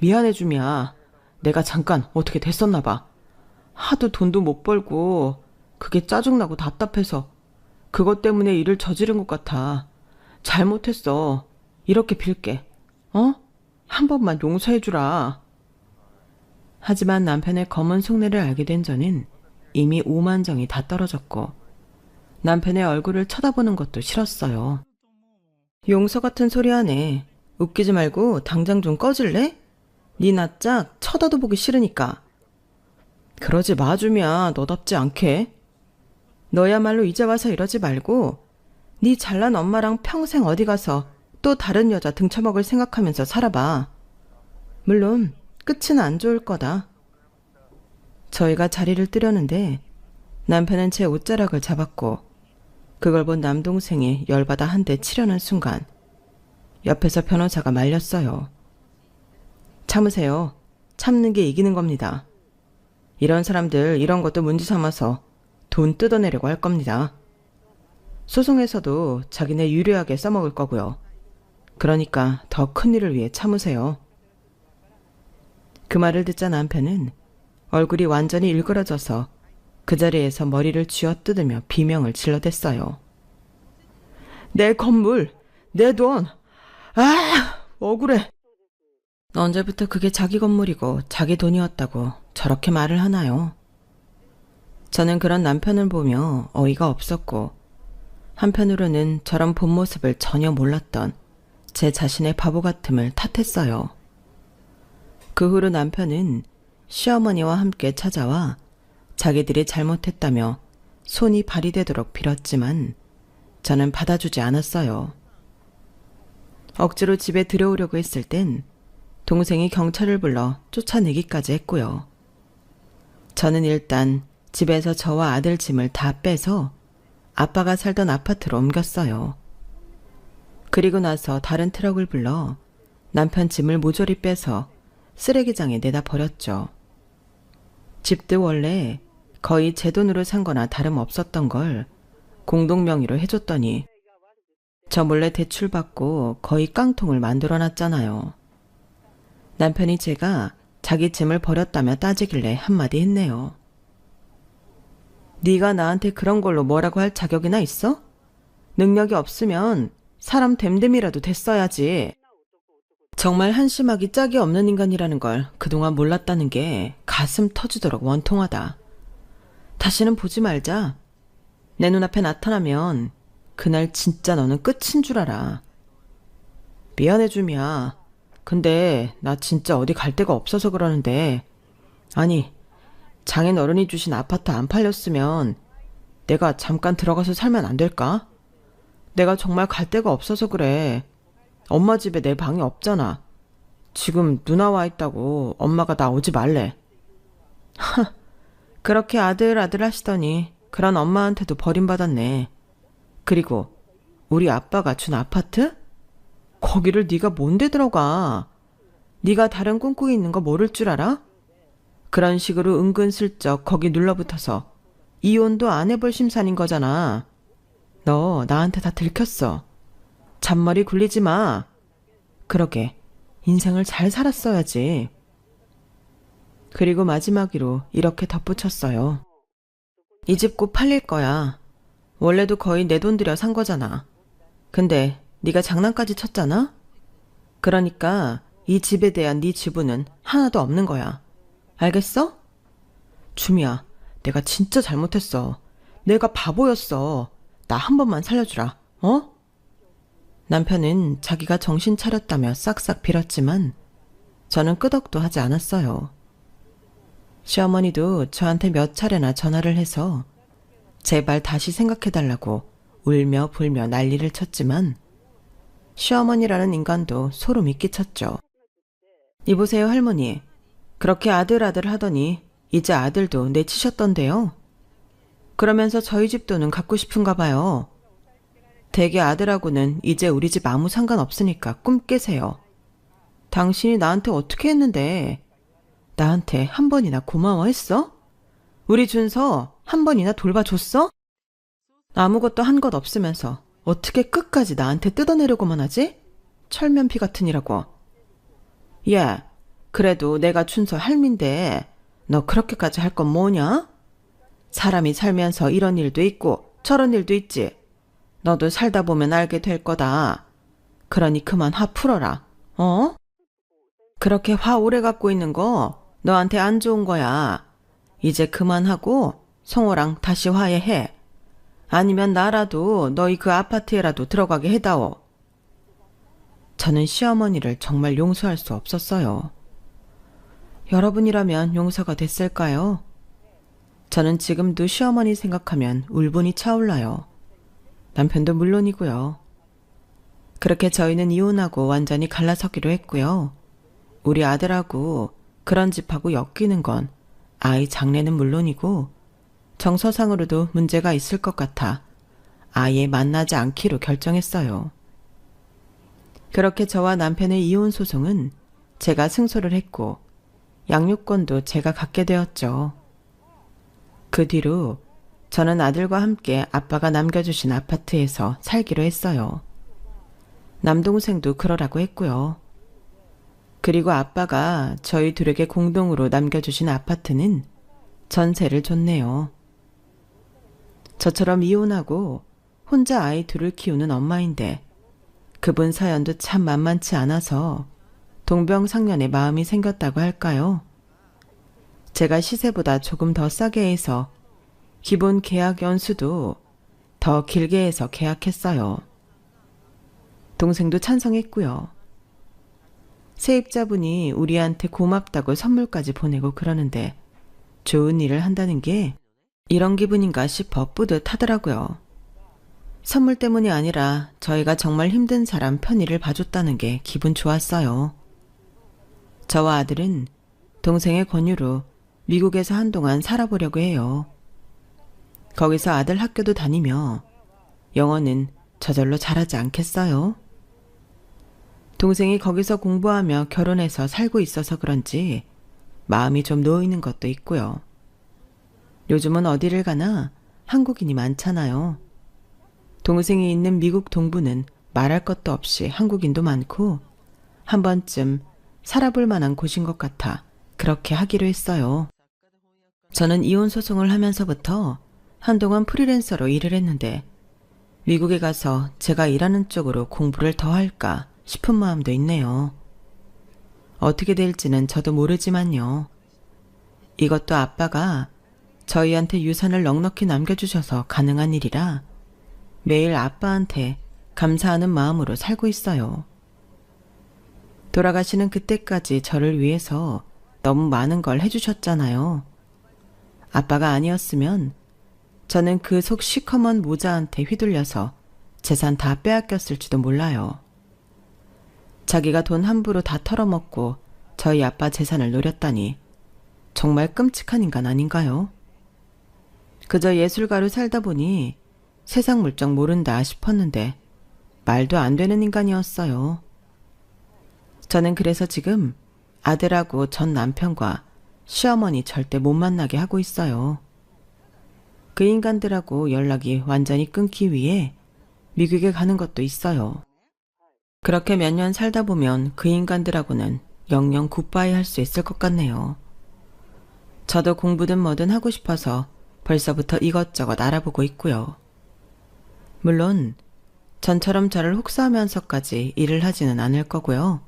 미안해 주미야. 내가 잠깐 어떻게 됐었나 봐. 하도 돈도 못 벌고 그게 짜증나고 답답해서 그것 때문에 일을 저지른 것 같아. 잘못했어. 이렇게 빌게. 어? 한 번만 용서해 주라. 하지만 남편의 검은 속내를 알게 된 저는 이미 오만정이 다 떨어졌고 남편의 얼굴을 쳐다보는 것도 싫었어요. 용서 같은 소리 하네. 웃기지 말고 당장 좀 꺼질래? 네 낯짝 쳐다도 보기 싫으니까. 그러지 마 주미야. 너답지 않게. 너야말로 이제 와서 이러지 말고 네 잘난 엄마랑 평생 어디 가서 또 다른 여자 등쳐먹을 생각하면서 살아봐. 물론 끝은 안 좋을 거다. 저희가 자리를 뜨려는데 남편은 제 옷자락을 잡았고 그걸 본 남동생이 열받아 한 대 치려는 순간 옆에서 변호사가 말렸어요. 참으세요. 참는 게 이기는 겁니다. 이런 사람들 이런 것도 문제 삼아서 돈 뜯어내려고 할 겁니다. 소송에서도 자기네 유리하게 써먹을 거고요. 그러니까 더 큰 일을 위해 참으세요. 그 말을 듣자 남편은 얼굴이 완전히 일그러져서 그 자리에서 머리를 쥐어뜯으며 비명을 질러댔어요. 내 건물, 내 돈, 억울해. 언제부터 그게 자기 건물이고 자기 돈이었다고 저렇게 말을 하나요? 저는 그런 남편을 보며 어이가 없었고 한편으로는 저런 본 모습을 전혀 몰랐던 제 자신의 바보 같음을 탓했어요. 그 후로 남편은 시어머니와 함께 찾아와 자기들이 잘못했다며 손이 발휘되도록 빌었지만 저는 받아주지 않았어요. 억지로 집에 들여오려고 했을 땐 동생이 경찰을 불러 쫓아내기까지 했고요. 저는 일단 집에서 저와 아들 짐을 다 빼서 아빠가 살던 아파트로 옮겼어요. 그리고 나서 다른 트럭을 불러 남편 짐을 모조리 빼서 쓰레기장에 내다 버렸죠. 집도 원래 거의 제 돈으로 산 거나 다름없었던 걸 공동 명의로 해줬더니 저 몰래 대출받고 거의 깡통을 만들어놨잖아요. 남편이 제가 자기 짐을 버렸다며 따지길래 한마디 했네요. 네가 나한테 그런 걸로 뭐라고 할 자격이나 있어? 능력이 없으면 사람 됨됨이라도 됐어야지. 정말 한심하기 짝이 없는 인간이라는 걸 그동안 몰랐다는 게 가슴 터지도록 원통하다. 다시는 보지 말자. 내 눈앞에 나타나면 그날 진짜 너는 끝인 줄 알아. 미안해 줌이야. 근데 나 진짜 어디 갈 데가 없어서 그러는데, 아니 장인 어른이 주신 아파트 안 팔렸으면 내가 잠깐 들어가서 살면 안 될까? 내가 정말 갈 데가 없어서 그래. 엄마 집에 내 방이 없잖아. 지금 누나 와 있다고 엄마가 나 오지 말래. 하, 그렇게 아들 하시더니 그런 엄마한테도 버림받았네. 그리고 우리 아빠가 준 아파트? 거기를 네가 뭔데 들어가? 네가 다른 꿍꿍이 있는 거 모를 줄 알아? 그런 식으로 은근슬쩍 거기 눌러붙어서 이혼도 안 해볼 심산인 거잖아. 너 나한테 다 들켰어. 잔머리 굴리지 마. 그러게 인생을 잘 살았어야지. 그리고 마지막으로 이렇게 덧붙였어요. 이 집 곧 팔릴 거야. 원래도 거의 내 돈 들여 산 거잖아. 근데 네가 장난까지 쳤잖아? 그러니까 이 집에 대한 네 지분은 하나도 없는 거야. 알겠어? 주미야, 내가 진짜 잘못했어. 내가 바보였어. 나 한 번만 살려주라. 어? 남편은 자기가 정신 차렸다며 싹싹 빌었지만 저는 끄덕도 하지 않았어요. 시어머니도 저한테 몇 차례나 전화를 해서 제발 다시 생각해달라고 울며 불며 난리를 쳤지만 시어머니라는 인간도 소름이 끼쳤죠. 이보세요 할머니. 그렇게 아들 하더니 이제 아들도 내치셨던데요. 그러면서 저희 집 돈은 갖고 싶은가 봐요. 대개 아들하고는 이제 우리 집 아무 상관없으니까 꿈 깨세요. 당신이 나한테 어떻게 했는데 나한테 한 번이나 고마워했어? 우리 준서 한 번이나 돌봐줬어? 아무것도 한 것 없으면서 어떻게 끝까지 나한테 뜯어내려고만 하지? 철면피 같으니라고. 야, 그래도 내가 준서 할민데 너 그렇게까지 할 건 뭐냐? 사람이 살면서 이런 일도 있고 저런 일도 있지. 너도 살다 보면 알게 될 거다. 그러니 그만 화 풀어라. 어? 그렇게 화 오래 갖고 있는 거 너한테 안 좋은 거야. 이제 그만하고 성호랑 다시 화해해. 아니면 나라도 너희 그 아파트에라도 들어가게 해다오. 저는 시어머니를 정말 용서할 수 없었어요. 여러분이라면 용서가 됐을까요? 저는 지금도 시어머니 생각하면 울분이 차올라요. 남편도 물론이고요. 그렇게 저희는 이혼하고 완전히 갈라서기로 했고요. 우리 아들하고 그런 집하고 엮이는 건 아이 장래는 물론이고 정서상으로도 문제가 있을 것 같아 아예 만나지 않기로 결정했어요. 그렇게 저와 남편의 이혼 소송은 제가 승소를 했고 양육권도 제가 갖게 되었죠. 그 뒤로 저는 아들과 함께 아빠가 남겨주신 아파트에서 살기로 했어요. 남동생도 그러라고 했고요. 그리고 아빠가 저희 둘에게 공동으로 남겨주신 아파트는 전세를 줬네요. 저처럼 이혼하고 혼자 아이 둘을 키우는 엄마인데 그분 사연도 참 만만치 않아서 동병상련의 마음이 생겼다고 할까요? 제가 시세보다 조금 더 싸게 해서 기본 계약 연수도 더 길게 해서 계약했어요. 동생도 찬성했고요. 세입자분이 우리한테 고맙다고 선물까지 보내고 그러는데 좋은 일을 한다는 게 이런 기분인가 싶어 뿌듯하더라고요. 선물 때문이 아니라 저희가 정말 힘든 사람 편의를 봐줬다는 게 기분 좋았어요. 저와 아들은 동생의 권유로 미국에서 한동안 살아보려고 해요. 거기서 아들 학교도 다니며 영어는 저절로 잘하지 않겠어요? 동생이 거기서 공부하며 결혼해서 살고 있어서 그런지 마음이 좀 놓이는 것도 있고요. 요즘은 어디를 가나 한국인이 많잖아요. 동생이 있는 미국 동부는 말할 것도 없이 한국인도 많고 한 번쯤 살아볼 만한 곳인 것 같아 그렇게 하기로 했어요. 저는 이혼 소송을 하면서부터 한동안 프리랜서로 일을 했는데 미국에 가서 제가 일하는 쪽으로 공부를 더 할까 싶은 마음도 있네요. 어떻게 될지는 저도 모르지만요. 이것도 아빠가 저희한테 유산을 넉넉히 남겨주셔서 가능한 일이라 매일 아빠한테 감사하는 마음으로 살고 있어요. 돌아가시는 그때까지 저를 위해서 너무 많은 걸 해주셨잖아요. 아빠가 아니었으면 저는 그 속 시커먼 모자한테 휘둘려서 재산 다 빼앗겼을지도 몰라요. 자기가 돈 함부로 다 털어먹고 저희 아빠 재산을 노렸다니 정말 끔찍한 인간 아닌가요? 그저 예술가로 살다 보니 세상 물정 모른다 싶었는데 말도 안 되는 인간이었어요. 저는 그래서 지금 아들하고 전 남편과 시어머니 절대 못 만나게 하고 있어요. 그 인간들하고 연락이 완전히 끊기 위해 미국에 가는 것도 있어요. 그렇게 몇 년 살다 보면 그 인간들하고는 영영 굿바이 할 수 있을 것 같네요. 저도 공부든 뭐든 하고 싶어서 벌써부터 이것저것 알아보고 있고요. 물론 전처럼 저를 혹사하면서까지 일을 하지는 않을 거고요.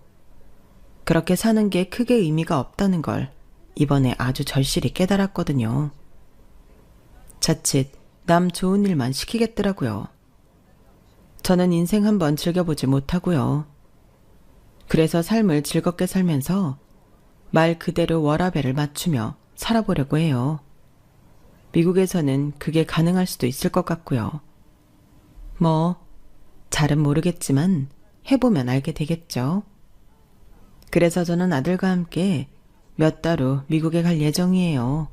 그렇게 사는 게 크게 의미가 없다는 걸 이번에 아주 절실히 깨달았거든요. 자칫 남 좋은 일만 시키겠더라고요. 저는 인생 한번 즐겨보지 못하고요. 그래서 삶을 즐겁게 살면서 말 그대로 워라밸을 맞추며 살아보려고 해요. 미국에서는 그게 가능할 수도 있을 것 같고요. 뭐 잘은 모르겠지만 해보면 알게 되겠죠. 그래서 저는 아들과 함께 몇 달 후 미국에 갈 예정이에요.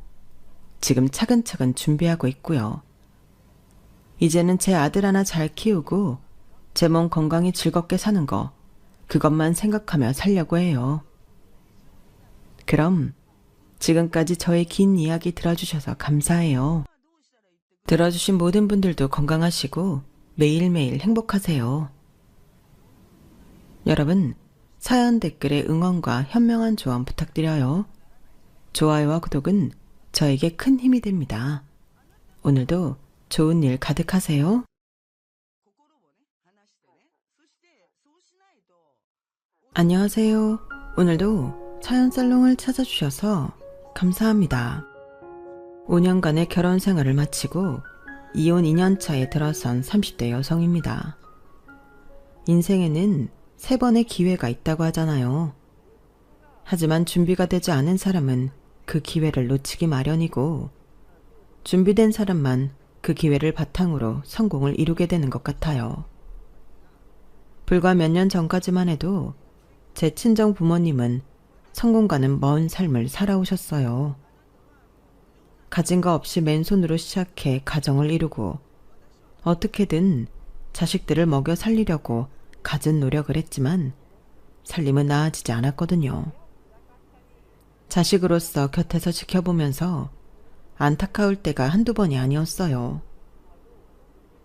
지금 차근차근 준비하고 있고요. 이제는 제 아들 하나 잘 키우고 제 몸 건강히 즐겁게 사는 거 그것만 생각하며 살려고 해요. 그럼 지금까지 저의 긴 이야기 들어주셔서 감사해요. 들어주신 모든 분들도 건강하시고 매일매일 행복하세요. 여러분, 사연 댓글에 응원과 현명한 조언 부탁드려요. 좋아요와 구독은 저에게 큰 힘이 됩니다. 오늘도 좋은 일 가득하세요. 안녕하세요. 오늘도 사연 살롱을 찾아주셔서 감사합니다. 5년간의 결혼 생활을 마치고 이혼 2년차에 들어선 30대 여성입니다. 인생에는 3번의 기회가 있다고 하잖아요. 하지만 준비가 되지 않은 사람은 그 기회를 놓치기 마련이고 준비된 사람만 그 기회를 바탕으로 성공을 이루게 되는 것 같아요. 불과 몇 년 전까지만 해도 제 친정 부모님은 성공과는 먼 삶을 살아오셨어요. 가진 거 없이 맨손으로 시작해 가정을 이루고 어떻게든 자식들을 먹여 살리려고 갖은 노력을 했지만 살림은 나아지지 않았거든요. 자식으로서 곁에서 지켜보면서 안타까울 때가 한두 번이 아니었어요.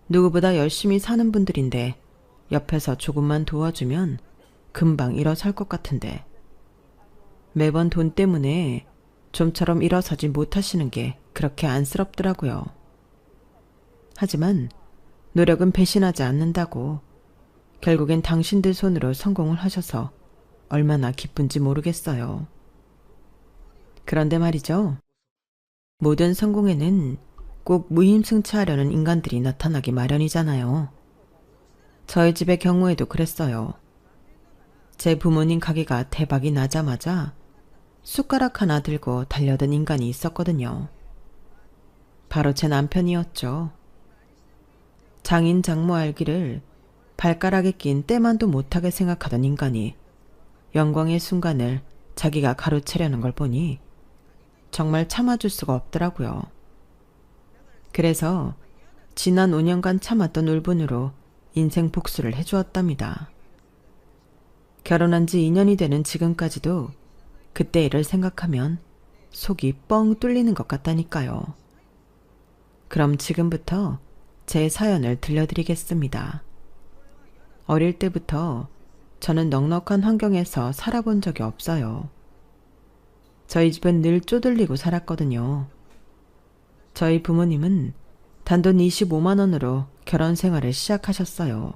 누구보다 열심히 사는 분들인데 옆에서 조금만 도와주면 금방 일어설 것 같은데 매번 돈 때문에 좀처럼 일어서지 못하시는 게 그렇게 안쓰럽더라고요. 하지만 노력은 배신하지 않는다고 결국엔 당신들 손으로 성공을 하셔서 얼마나 기쁜지 모르겠어요. 그런데 말이죠. 모든 성공에는 꼭 무임승차하려는 인간들이 나타나기 마련이잖아요. 저희 집의 경우에도 그랬어요. 제 부모님 가게가 대박이 나자마자 숟가락 하나 들고 달려든 인간이 있었거든요. 바로 제 남편이었죠. 장인 장모 알기를 발가락에 낀 때만도 못하게 생각하던 인간이 영광의 순간을 자기가 가로채려는 걸 보니 정말 참아줄 수가 없더라고요. 그래서 지난 5년간 참았던 울분으로 인생 복수를 해주었답니다. 결혼한 지 2년이 되는 지금까지도 그때 일을 생각하면 속이 뻥 뚫리는 것 같다니까요. 그럼 지금부터 제 사연을 들려드리겠습니다. 어릴 때부터 저는 넉넉한 환경에서 살아본 적이 없어요. 저희 집은 늘 쪼들리고 살았거든요. 저희 부모님은 단돈 25만 원으로 결혼 생활을 시작하셨어요.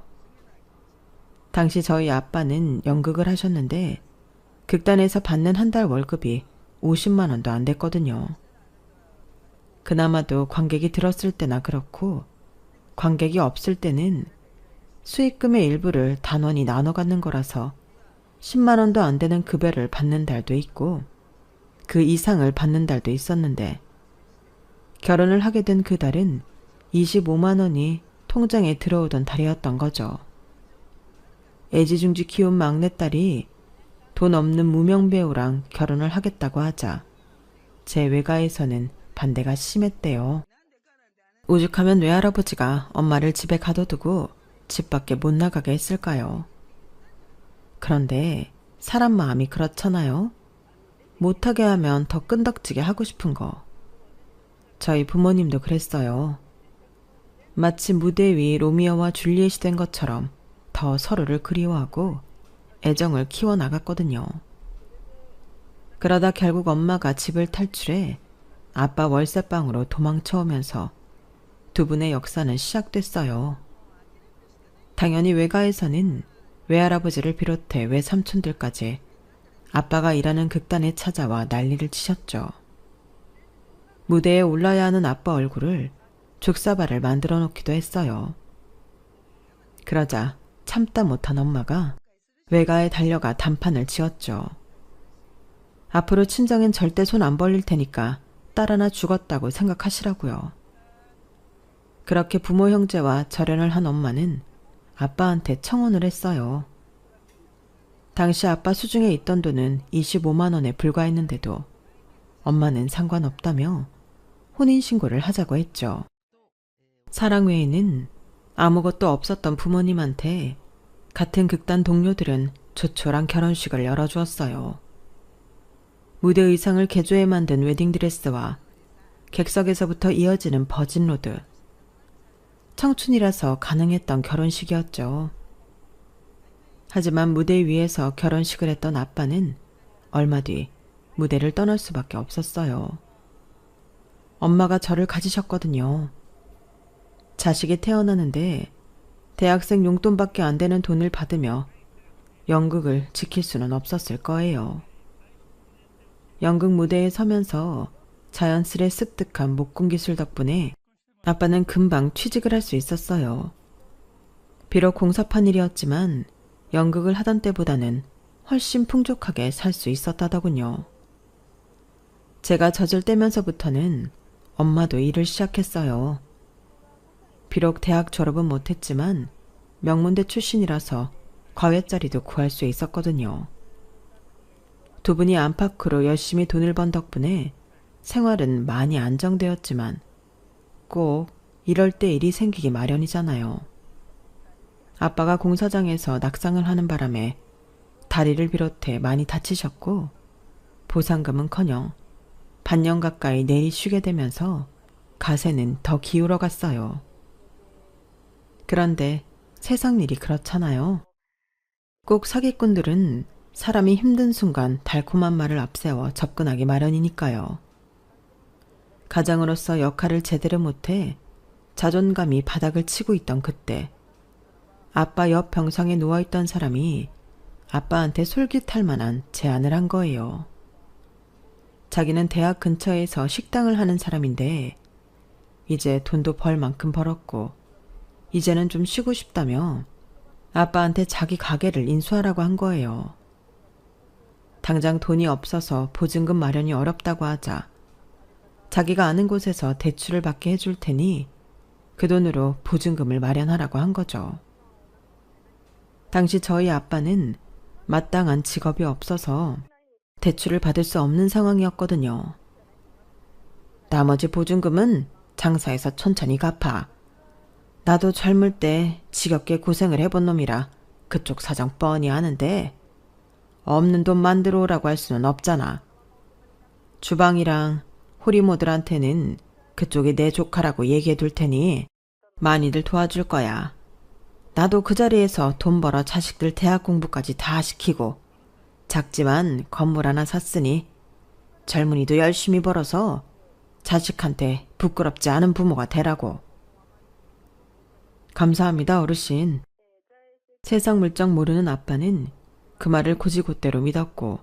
당시 저희 아빠는 연극을 하셨는데 극단에서 받는 한 달 월급이 50만 원도 안 됐거든요. 그나마도 관객이 들었을 때나 그렇고 관객이 없을 때는 수익금의 일부를 단원이 나눠 갖는 거라서 10만 원도 안 되는 급여를 받는 달도 있고 그 이상을 받는 달도 있었는데 결혼을 하게 된 그 달은 25만 원이 통장에 들어오던 달이었던 거죠. 애지중지 키운 막내딸이 돈 없는 무명 배우랑 결혼을 하겠다고 하자 제 외가에서는 반대가 심했대요. 오죽하면 외할아버지가 엄마를 집에 가둬두고 집 밖에 못 나가게 했을까요? 그런데 사람 마음이 그렇잖아요. 못하게 하면 더 끈덕지게 하고 싶은 거. 저희 부모님도 그랬어요. 마치 무대 위 로미오와 줄리엣이 된 것처럼 더 서로를 그리워하고 애정을 키워나갔거든요. 그러다 결국 엄마가 집을 탈출해 아빠 월세방으로 도망쳐오면서 두 분의 역사는 시작됐어요. 당연히 외가에서는 외할아버지를 비롯해 외삼촌들까지 아빠가 일하는 극단에 찾아와 난리를 치셨죠. 무대에 올라야 하는 아빠 얼굴을 족사발을 만들어 놓기도 했어요. 그러자 참다 못한 엄마가 외가에 달려가 단판을 지었죠. 앞으로 친정엔 절대 손 안 벌릴 테니까 딸 하나 죽었다고 생각하시라고요. 그렇게 부모 형제와 절연을 한 엄마는 아빠한테 청혼을 했어요. 당시 아빠 수중에 있던 돈은 25만 원에 불과했는데도 엄마는 상관없다며 혼인신고를 하자고 했죠. 사랑 외에는 아무것도 없었던 부모님한테 같은 극단 동료들은 조촐한 결혼식을 열어주었어요. 무대 의상을 개조해 만든 웨딩드레스와 객석에서부터 이어지는 버진로드. 청춘이라서 가능했던 결혼식이었죠. 하지만 무대 위에서 결혼식을 했던 아빠는 얼마 뒤 무대를 떠날 수밖에 없었어요. 엄마가 저를 가지셨거든요. 자식이 태어나는데 대학생 용돈밖에 안 되는 돈을 받으며 연극을 지킬 수는 없었을 거예요. 연극 무대에 서면서 자연스레 습득한 목공 기술 덕분에 아빠는 금방 취직을 할 수 있었어요. 비록 공사판 일이었지만 연극을 하던 때보다는 훨씬 풍족하게 살 수 있었다더군요. 제가 젖을 떼면서부터는 엄마도 일을 시작했어요. 비록 대학 졸업은 못했지만 명문대 출신이라서 과외자리도 구할 수 있었거든요. 두 분이 안팎으로 열심히 돈을 번 덕분에 생활은 많이 안정되었지만 꼭 이럴 때 일이 생기기 마련이잖아요. 아빠가 공사장에서 낙상을 하는 바람에 다리를 비롯해 많이 다치셨고 보상금은커녕 반년 가까이 내리 쉬게 되면서 가세는 더 기울어 갔어요. 그런데 세상 일이 그렇잖아요. 꼭 사기꾼들은 사람이 힘든 순간 달콤한 말을 앞세워 접근하기 마련이니까요. 가장으로서 역할을 제대로 못해 자존감이 바닥을 치고 있던 그때 아빠 옆 병상에 누워있던 사람이 아빠한테 솔깃할 만한 제안을 한 거예요. 자기는 대학 근처에서 식당을 하는 사람인데 이제 돈도 벌 만큼 벌었고 이제는 좀 쉬고 싶다며 아빠한테 자기 가게를 인수하라고 한 거예요. 당장 돈이 없어서 보증금 마련이 어렵다고 하자 자기가 아는 곳에서 대출을 받게 해줄 테니 그 돈으로 보증금을 마련하라고 한 거죠. 당시 저희 아빠는 마땅한 직업이 없어서 대출을 받을 수 없는 상황이었거든요. 나머지 보증금은 장사해서 천천히 갚아. 나도 젊을 때 지겹게 고생을 해본 놈이라 그쪽 사정 뻔히 아는데 없는 돈 만들어 오라고 할 수는 없잖아. 주방이랑 호리모들한테는 그쪽이 내 조카라고 얘기해 둘 테니 많이들 도와줄 거야. 나도 그 자리에서 돈 벌어 자식들 대학 공부까지 다 시키고 작지만 건물 하나 샀으니 젊은이도 열심히 벌어서 자식한테 부끄럽지 않은 부모가 되라고. 감사합니다, 어르신. 세상 물정 모르는 아빠는 그 말을 곧이곧대로 믿었고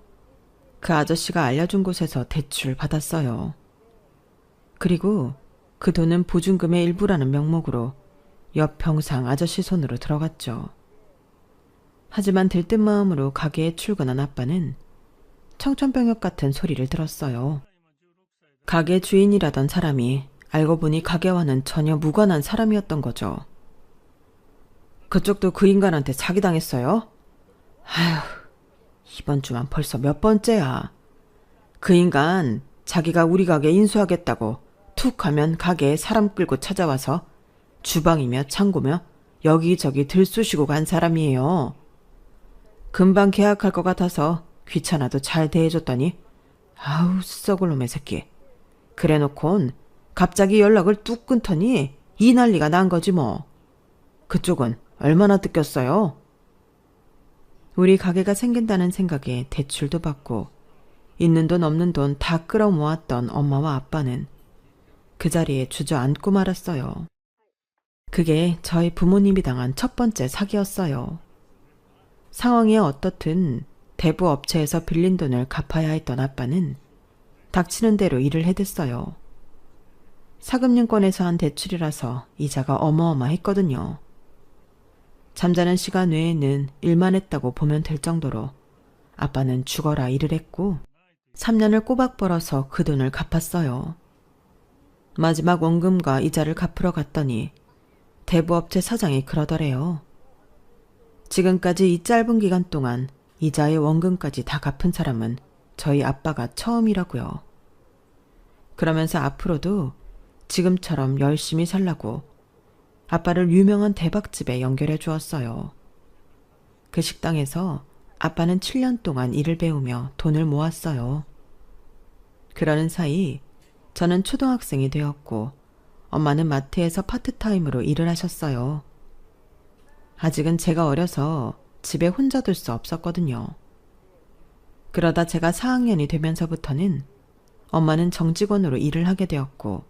그 아저씨가 알려준 곳에서 대출 받았어요. 그리고 그 돈은 보증금의 일부라는 명목으로 옆 병상 아저씨 손으로 들어갔죠. 하지만 들뜬 마음으로 가게에 출근한 아빠는 청천벽력 같은 소리를 들었어요. 가게 주인이라던 사람이 알고 보니 가게와는 전혀 무관한 사람이었던 거죠. 그쪽도 그 인간한테 사기당했어요? 아휴, 이번 주만 벌써 몇 번째야. 그 인간 자기가 우리 가게 인수하겠다고 툭 하면 가게에 사람 끌고 찾아와서 주방이며 창고며 여기저기 들쑤시고 간 사람이에요. 금방 계약할 것 같아서 귀찮아도 잘 대해줬더니 아우 썩을 놈의 새끼. 그래놓곤 갑자기 연락을 뚝 끊더니 이 난리가 난 거지 뭐. 그쪽은 얼마나 뜯겼어요? 우리 가게가 생긴다는 생각에 대출도 받고 있는 돈 없는 돈 다 끌어모았던 엄마와 아빠는 그 자리에 주저앉고 말았어요. 그게 저희 부모님이 당한 첫 번째 사기였어요. 상황이 어떻든 대부 업체에서 빌린 돈을 갚아야 했던 아빠는 닥치는 대로 일을 해댔어요. 사금융권에서 한 대출이라서 이자가 어마어마했거든요. 잠자는 시간 외에는 일만 했다고 보면 될 정도로 아빠는 죽어라 일을 했고 3년을 꼬박 벌어서 그 돈을 갚았어요. 마지막 원금과 이자를 갚으러 갔더니 대부업체 사장이 그러더래요. 지금까지 이 짧은 기간 동안 이자의 원금까지 다 갚은 사람은 저희 아빠가 처음이라고요. 그러면서 앞으로도 지금처럼 열심히 살라고 아빠를 유명한 대박집에 연결해 주었어요. 그 식당에서 아빠는 7년 동안 일을 배우며 돈을 모았어요. 그러는 사이 저는 초등학생이 되었고 엄마는 마트에서 파트타임으로 일을 하셨어요. 아직은 제가 어려서 집에 혼자 둘 수 없었거든요. 그러다 제가 4학년이 되면서부터는 엄마는 정직원으로 일을 하게 되었고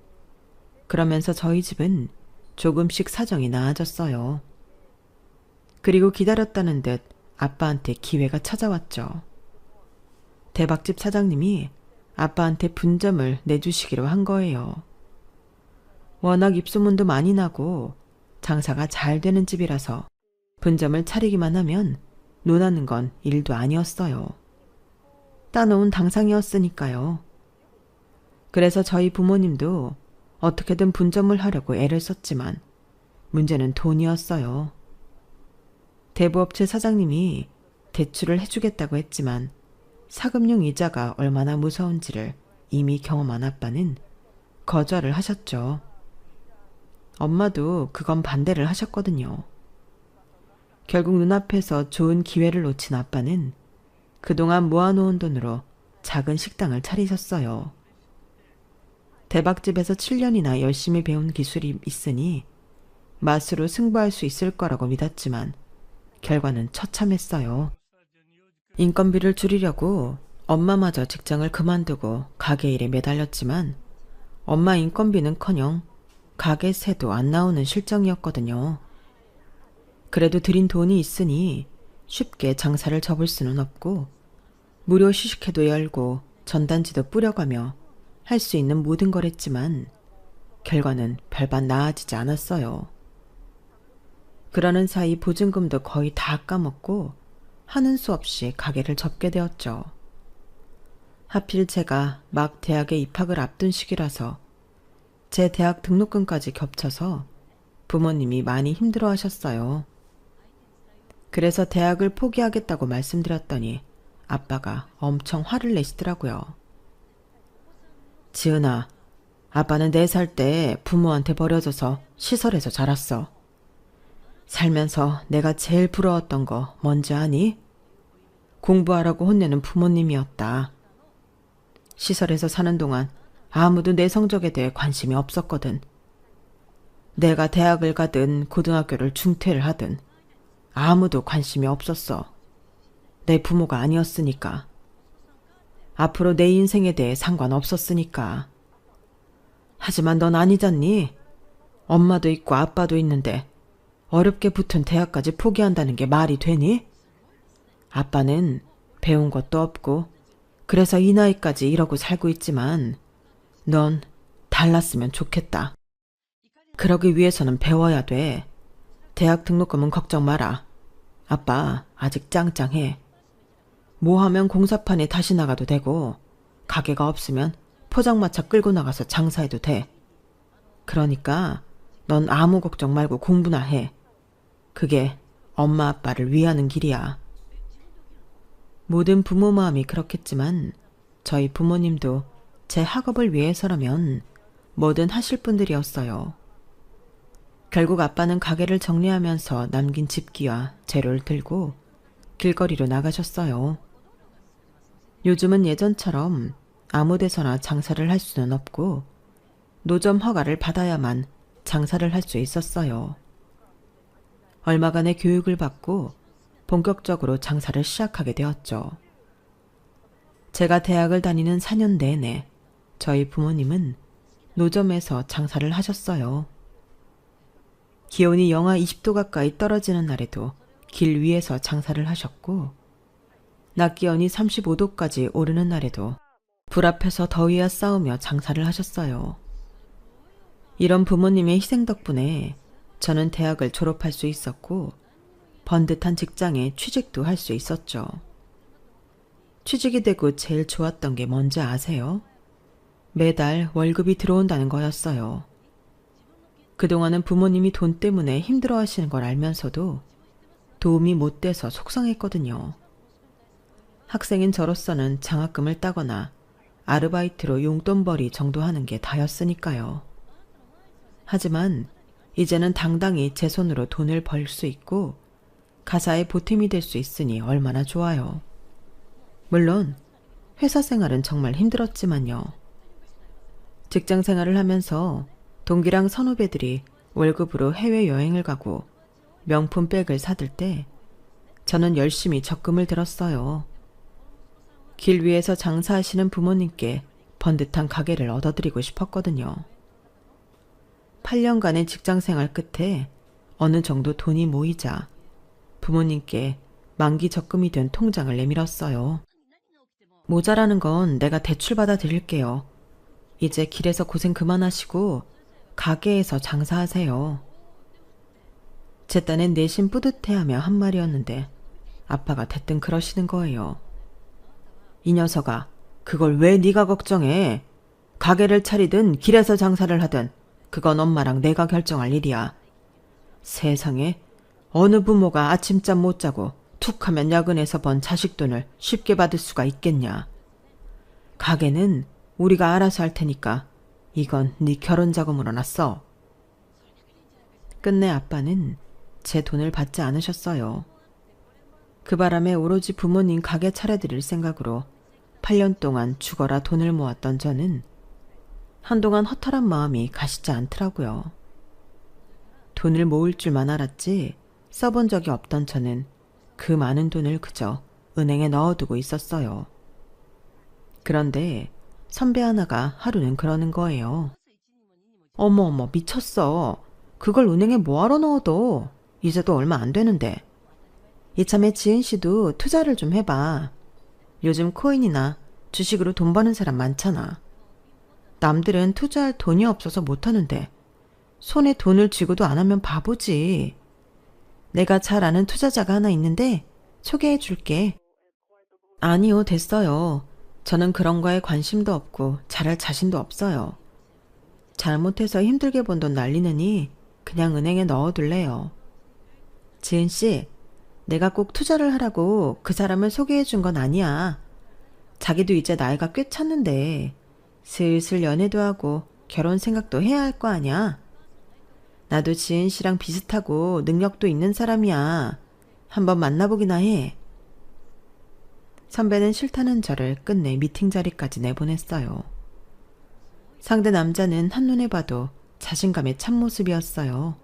그러면서 저희 집은 조금씩 사정이 나아졌어요. 그리고 기다렸다는 듯 아빠한테 기회가 찾아왔죠. 대박집 사장님이 아빠한테 분점을 내주시기로 한 거예요. 워낙 입소문도 많이 나고 장사가 잘 되는 집이라서 분점을 차리기만 하면 논하는 건 일도 아니었어요. 따놓은 당상이었으니까요. 그래서 저희 부모님도 어떻게든 분점을 하려고 애를 썼지만 문제는 돈이었어요. 대부업체 사장님이 대출을 해주겠다고 했지만 사금융 이자가 얼마나 무서운지를 이미 경험한 아빠는 거절을 하셨죠. 엄마도 그건 반대를 하셨거든요. 결국 눈앞에서 좋은 기회를 놓친 아빠는 그동안 모아놓은 돈으로 작은 식당을 차리셨어요. 대박집에서 7년이나 열심히 배운 기술이 있으니 맛으로 승부할 수 있을 거라고 믿었지만 결과는 처참했어요. 인건비를 줄이려고 엄마마저 직장을 그만두고 가게 일에 매달렸지만 엄마 인건비는커녕 가게 새도 안 나오는 실정이었거든요. 그래도 들인 돈이 있으니 쉽게 장사를 접을 수는 없고 무료 시식회도 열고 전단지도 뿌려가며 할 수 있는 모든 걸 했지만 결과는 별반 나아지지 않았어요. 그러는 사이 보증금도 거의 다 까먹고 하는 수 없이 가게를 접게 되었죠. 하필 제가 막 대학에 입학을 앞둔 시기라서 제 대학 등록금까지 겹쳐서 부모님이 많이 힘들어 하셨어요. 그래서 대학을 포기하겠다고 말씀드렸더니 아빠가 엄청 화를 내시더라고요. 지은아, 아빠는 4살 때 부모한테 버려져서 시설에서 자랐어. 살면서 내가 제일 부러웠던 거 뭔지 아니? 공부하라고 혼내는 부모님이었다. 시설에서 사는 동안 아무도 내 성적에 대해 관심이 없었거든. 내가 대학을 가든 고등학교를 중퇴를 하든 아무도 관심이 없었어. 내 부모가 아니었으니까. 앞으로 내 인생에 대해 상관없었으니까. 하지만 넌 아니잖니? 엄마도 있고 아빠도 있는데 어렵게 붙은 대학까지 포기한다는 게 말이 되니? 아빠는 배운 것도 없고 그래서 이 나이까지 이러고 살고 있지만 넌 달랐으면 좋겠다. 그러기 위해서는 배워야 돼. 대학 등록금은 걱정 마라. 아빠 아직 짱짱해. 뭐 하면 공사판에 다시 나가도 되고 가게가 없으면 포장마차 끌고 나가서 장사해도 돼. 그러니까 넌 아무 걱정 말고 공부나 해. 그게 엄마 아빠를 위하는 길이야. 모든 부모 마음이 그렇겠지만 저희 부모님도 제 학업을 위해서라면 뭐든 하실 분들이었어요. 결국 아빠는 가게를 정리하면서 남긴 집기와 재료를 들고 길거리로 나가셨어요. 요즘은 예전처럼 아무 데서나 장사를 할 수는 없고 노점 허가를 받아야만 장사를 할 수 있었어요. 얼마간의 교육을 받고 본격적으로 장사를 시작하게 되었죠. 제가 대학을 다니는 4년 내내 저희 부모님은 노점에서 장사를 하셨어요. 기온이 영하 20도 가까이 떨어지는 날에도 길 위에서 장사를 하셨고 낮 기온이 35도까지 오르는 날에도 불 앞에서 더위와 싸우며 장사를 하셨어요. 이런 부모님의 희생 덕분에 저는 대학을 졸업할 수 있었고 번듯한 직장에 취직도 할 수 있었죠. 취직이 되고 제일 좋았던 게 뭔지 아세요? 매달 월급이 들어온다는 거였어요. 그동안은 부모님이 돈 때문에 힘들어하시는 걸 알면서도 도움이 못 돼서 속상했거든요. 학생인 저로서는 장학금을 따거나 아르바이트로 용돈벌이 정도 하는 게 다였으니까요. 하지만 이제는 당당히 제 손으로 돈을 벌 수 있고 가사의 보탬이 될 수 있으니 얼마나 좋아요. 물론 회사 생활은 정말 힘들었지만요. 직장 생활을 하면서 동기랑 선후배들이 월급으로 해외여행을 가고 명품 백을 사들 때 저는 열심히 적금을 들었어요. 길 위에서 장사하시는 부모님께 번듯한 가게를 얻어드리고 싶었거든요. 8년간의 직장생활 끝에 어느 정도 돈이 모이자 부모님께 만기 적금이 된 통장을 내밀었어요. 모자라는 건 내가 대출받아 드릴게요. 이제 길에서 고생 그만하시고 가게에서 장사하세요. 제 딴엔 내심 뿌듯해하며 한 말이었는데 아빠가 대뜸 그러시는 거예요. 이 녀석아, 그걸 왜 네가 걱정해? 가게를 차리든 길에서 장사를 하든 그건 엄마랑 내가 결정할 일이야. 세상에 어느 부모가 아침잠 못 자고 툭하면 야근해서 번 자식 돈을 쉽게 받을 수가 있겠냐. 가게는 우리가 알아서 할 테니까 이건 네 결혼 자금으로 놨어. 끝내 아빠는 제 돈을 받지 않으셨어요. 그 바람에 오로지 부모님 가게 차려드릴 생각으로 8년 동안 죽어라 돈을 모았던 저는 한동안 허탈한 마음이 가시지 않더라고요. 돈을 모을 줄만 알았지 써본 적이 없던 저는 그 많은 돈을 그저 은행에 넣어두고 있었어요. 그런데 선배 하나가 하루는 그러는 거예요. 어머 미쳤어. 그걸 은행에 뭐하러 넣어둬. 이제도 얼마 안 되는데. 이참에 지은 씨도 투자를 좀 해봐. 요즘 코인이나 주식으로 돈 버는 사람 많잖아. 남들은 투자할 돈이 없어서 못하는데 손에 돈을 쥐고도 안 하면 바보지. 내가 잘 아는 투자자가 하나 있는데 소개해 줄게. 아니요, 됐어요. 저는 그런 거에 관심도 없고 잘할 자신도 없어요. 잘못해서 힘들게 번 돈 날리느니 그냥 은행에 넣어둘래요. 지은 씨, 내가 꼭 투자를 하라고 그 사람을 소개해 준 건 아니야. 자기도 이제 나이가 꽤 찼는데 슬슬 연애도 하고 결혼 생각도 해야 할 거 아냐? 나도 지은 씨랑 비슷하고 능력도 있는 사람이야. 한번 만나보기나 해. 선배는 싫다는 저를 끝내 미팅 자리까지 내보냈어요. 상대 남자는 한눈에 봐도 자신감의 참모습이었어요.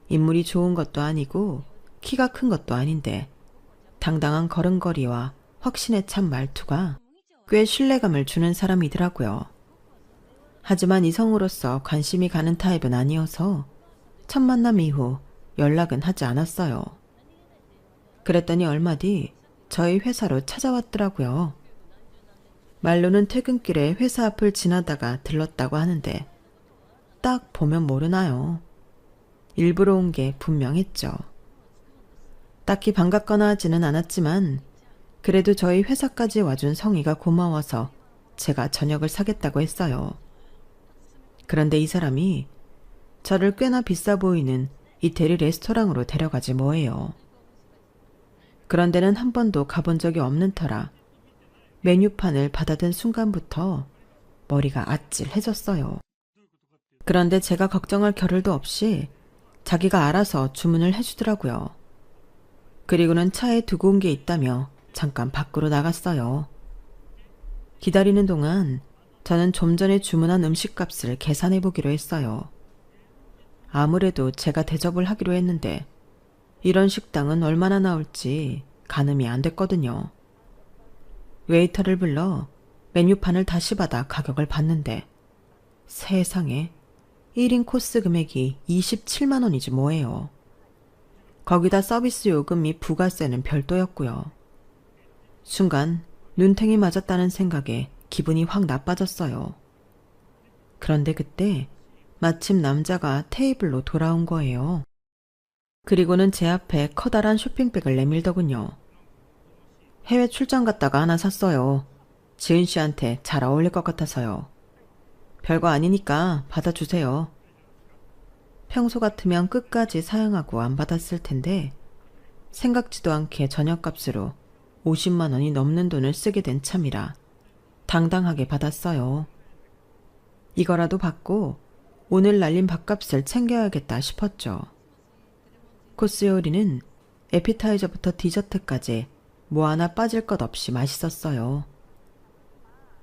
인물이 좋은 것도 아니고 키가 큰 것도 아닌데 당당한 걸음걸이와 확신에 찬 말투가 꽤 신뢰감을 주는 사람이더라고요. 하지만 이성으로서 관심이 가는 타입은 아니어서 첫 만남 이후 연락은 하지 않았어요. 그랬더니 얼마 뒤 저희 회사로 찾아왔더라고요. 말로는 퇴근길에 회사 앞을 지나다가 들렀다고 하는데 딱 보면 모르나요? 일부러 온 게 분명했죠. 딱히 반갑거나 하지는 않았지만 그래도 저희 회사까지 와준 성의가 고마워서 제가 저녁을 사겠다고 했어요. 그런데 이 사람이 저를 꽤나 비싸 보이는 이태리 레스토랑으로 데려가지 뭐예요. 그런 데는 한 번도 가본 적이 없는 터라 메뉴판을 받아든 순간부터 머리가 아찔해졌어요. 그런데 제가 걱정할 겨를도 없이 자기가 알아서 주문을 해주더라고요. 그리고는 차에 두고 온 게 있다며 잠깐 밖으로 나갔어요. 기다리는 동안 저는 좀 전에 주문한 음식값을 계산해 보기로 했어요. 아무래도 제가 대접을 하기로 했는데 이런 식당은 얼마나 나올지 가늠이 안 됐거든요. 웨이터를 불러 메뉴판을 다시 받아 가격을 봤는데 세상에 1인 코스 금액이 27만 원이지 뭐예요. 거기다 서비스 요금 및 부가세는 별도였고요. 순간 눈탱이 맞았다는 생각에 기분이 확 나빠졌어요. 그런데 그때 마침 남자가 테이블로 돌아온 거예요. 그리고는 제 앞에 커다란 쇼핑백을 내밀더군요. 해외 출장 갔다가 하나 샀어요. 지은 씨한테 잘 어울릴 것 같아서요. 별거 아니니까 받아주세요. 평소 같으면 끝까지 사양하고 안 받았을 텐데 생각지도 않게 저녁값으로 50만 원이 넘는 돈을 쓰게 된 참이라 당당하게 받았어요. 이거라도 받고 오늘 날린 밥값을 챙겨야겠다 싶었죠. 코스 요리는 에피타이저부터 디저트까지 뭐 하나 빠질 것 없이 맛있었어요.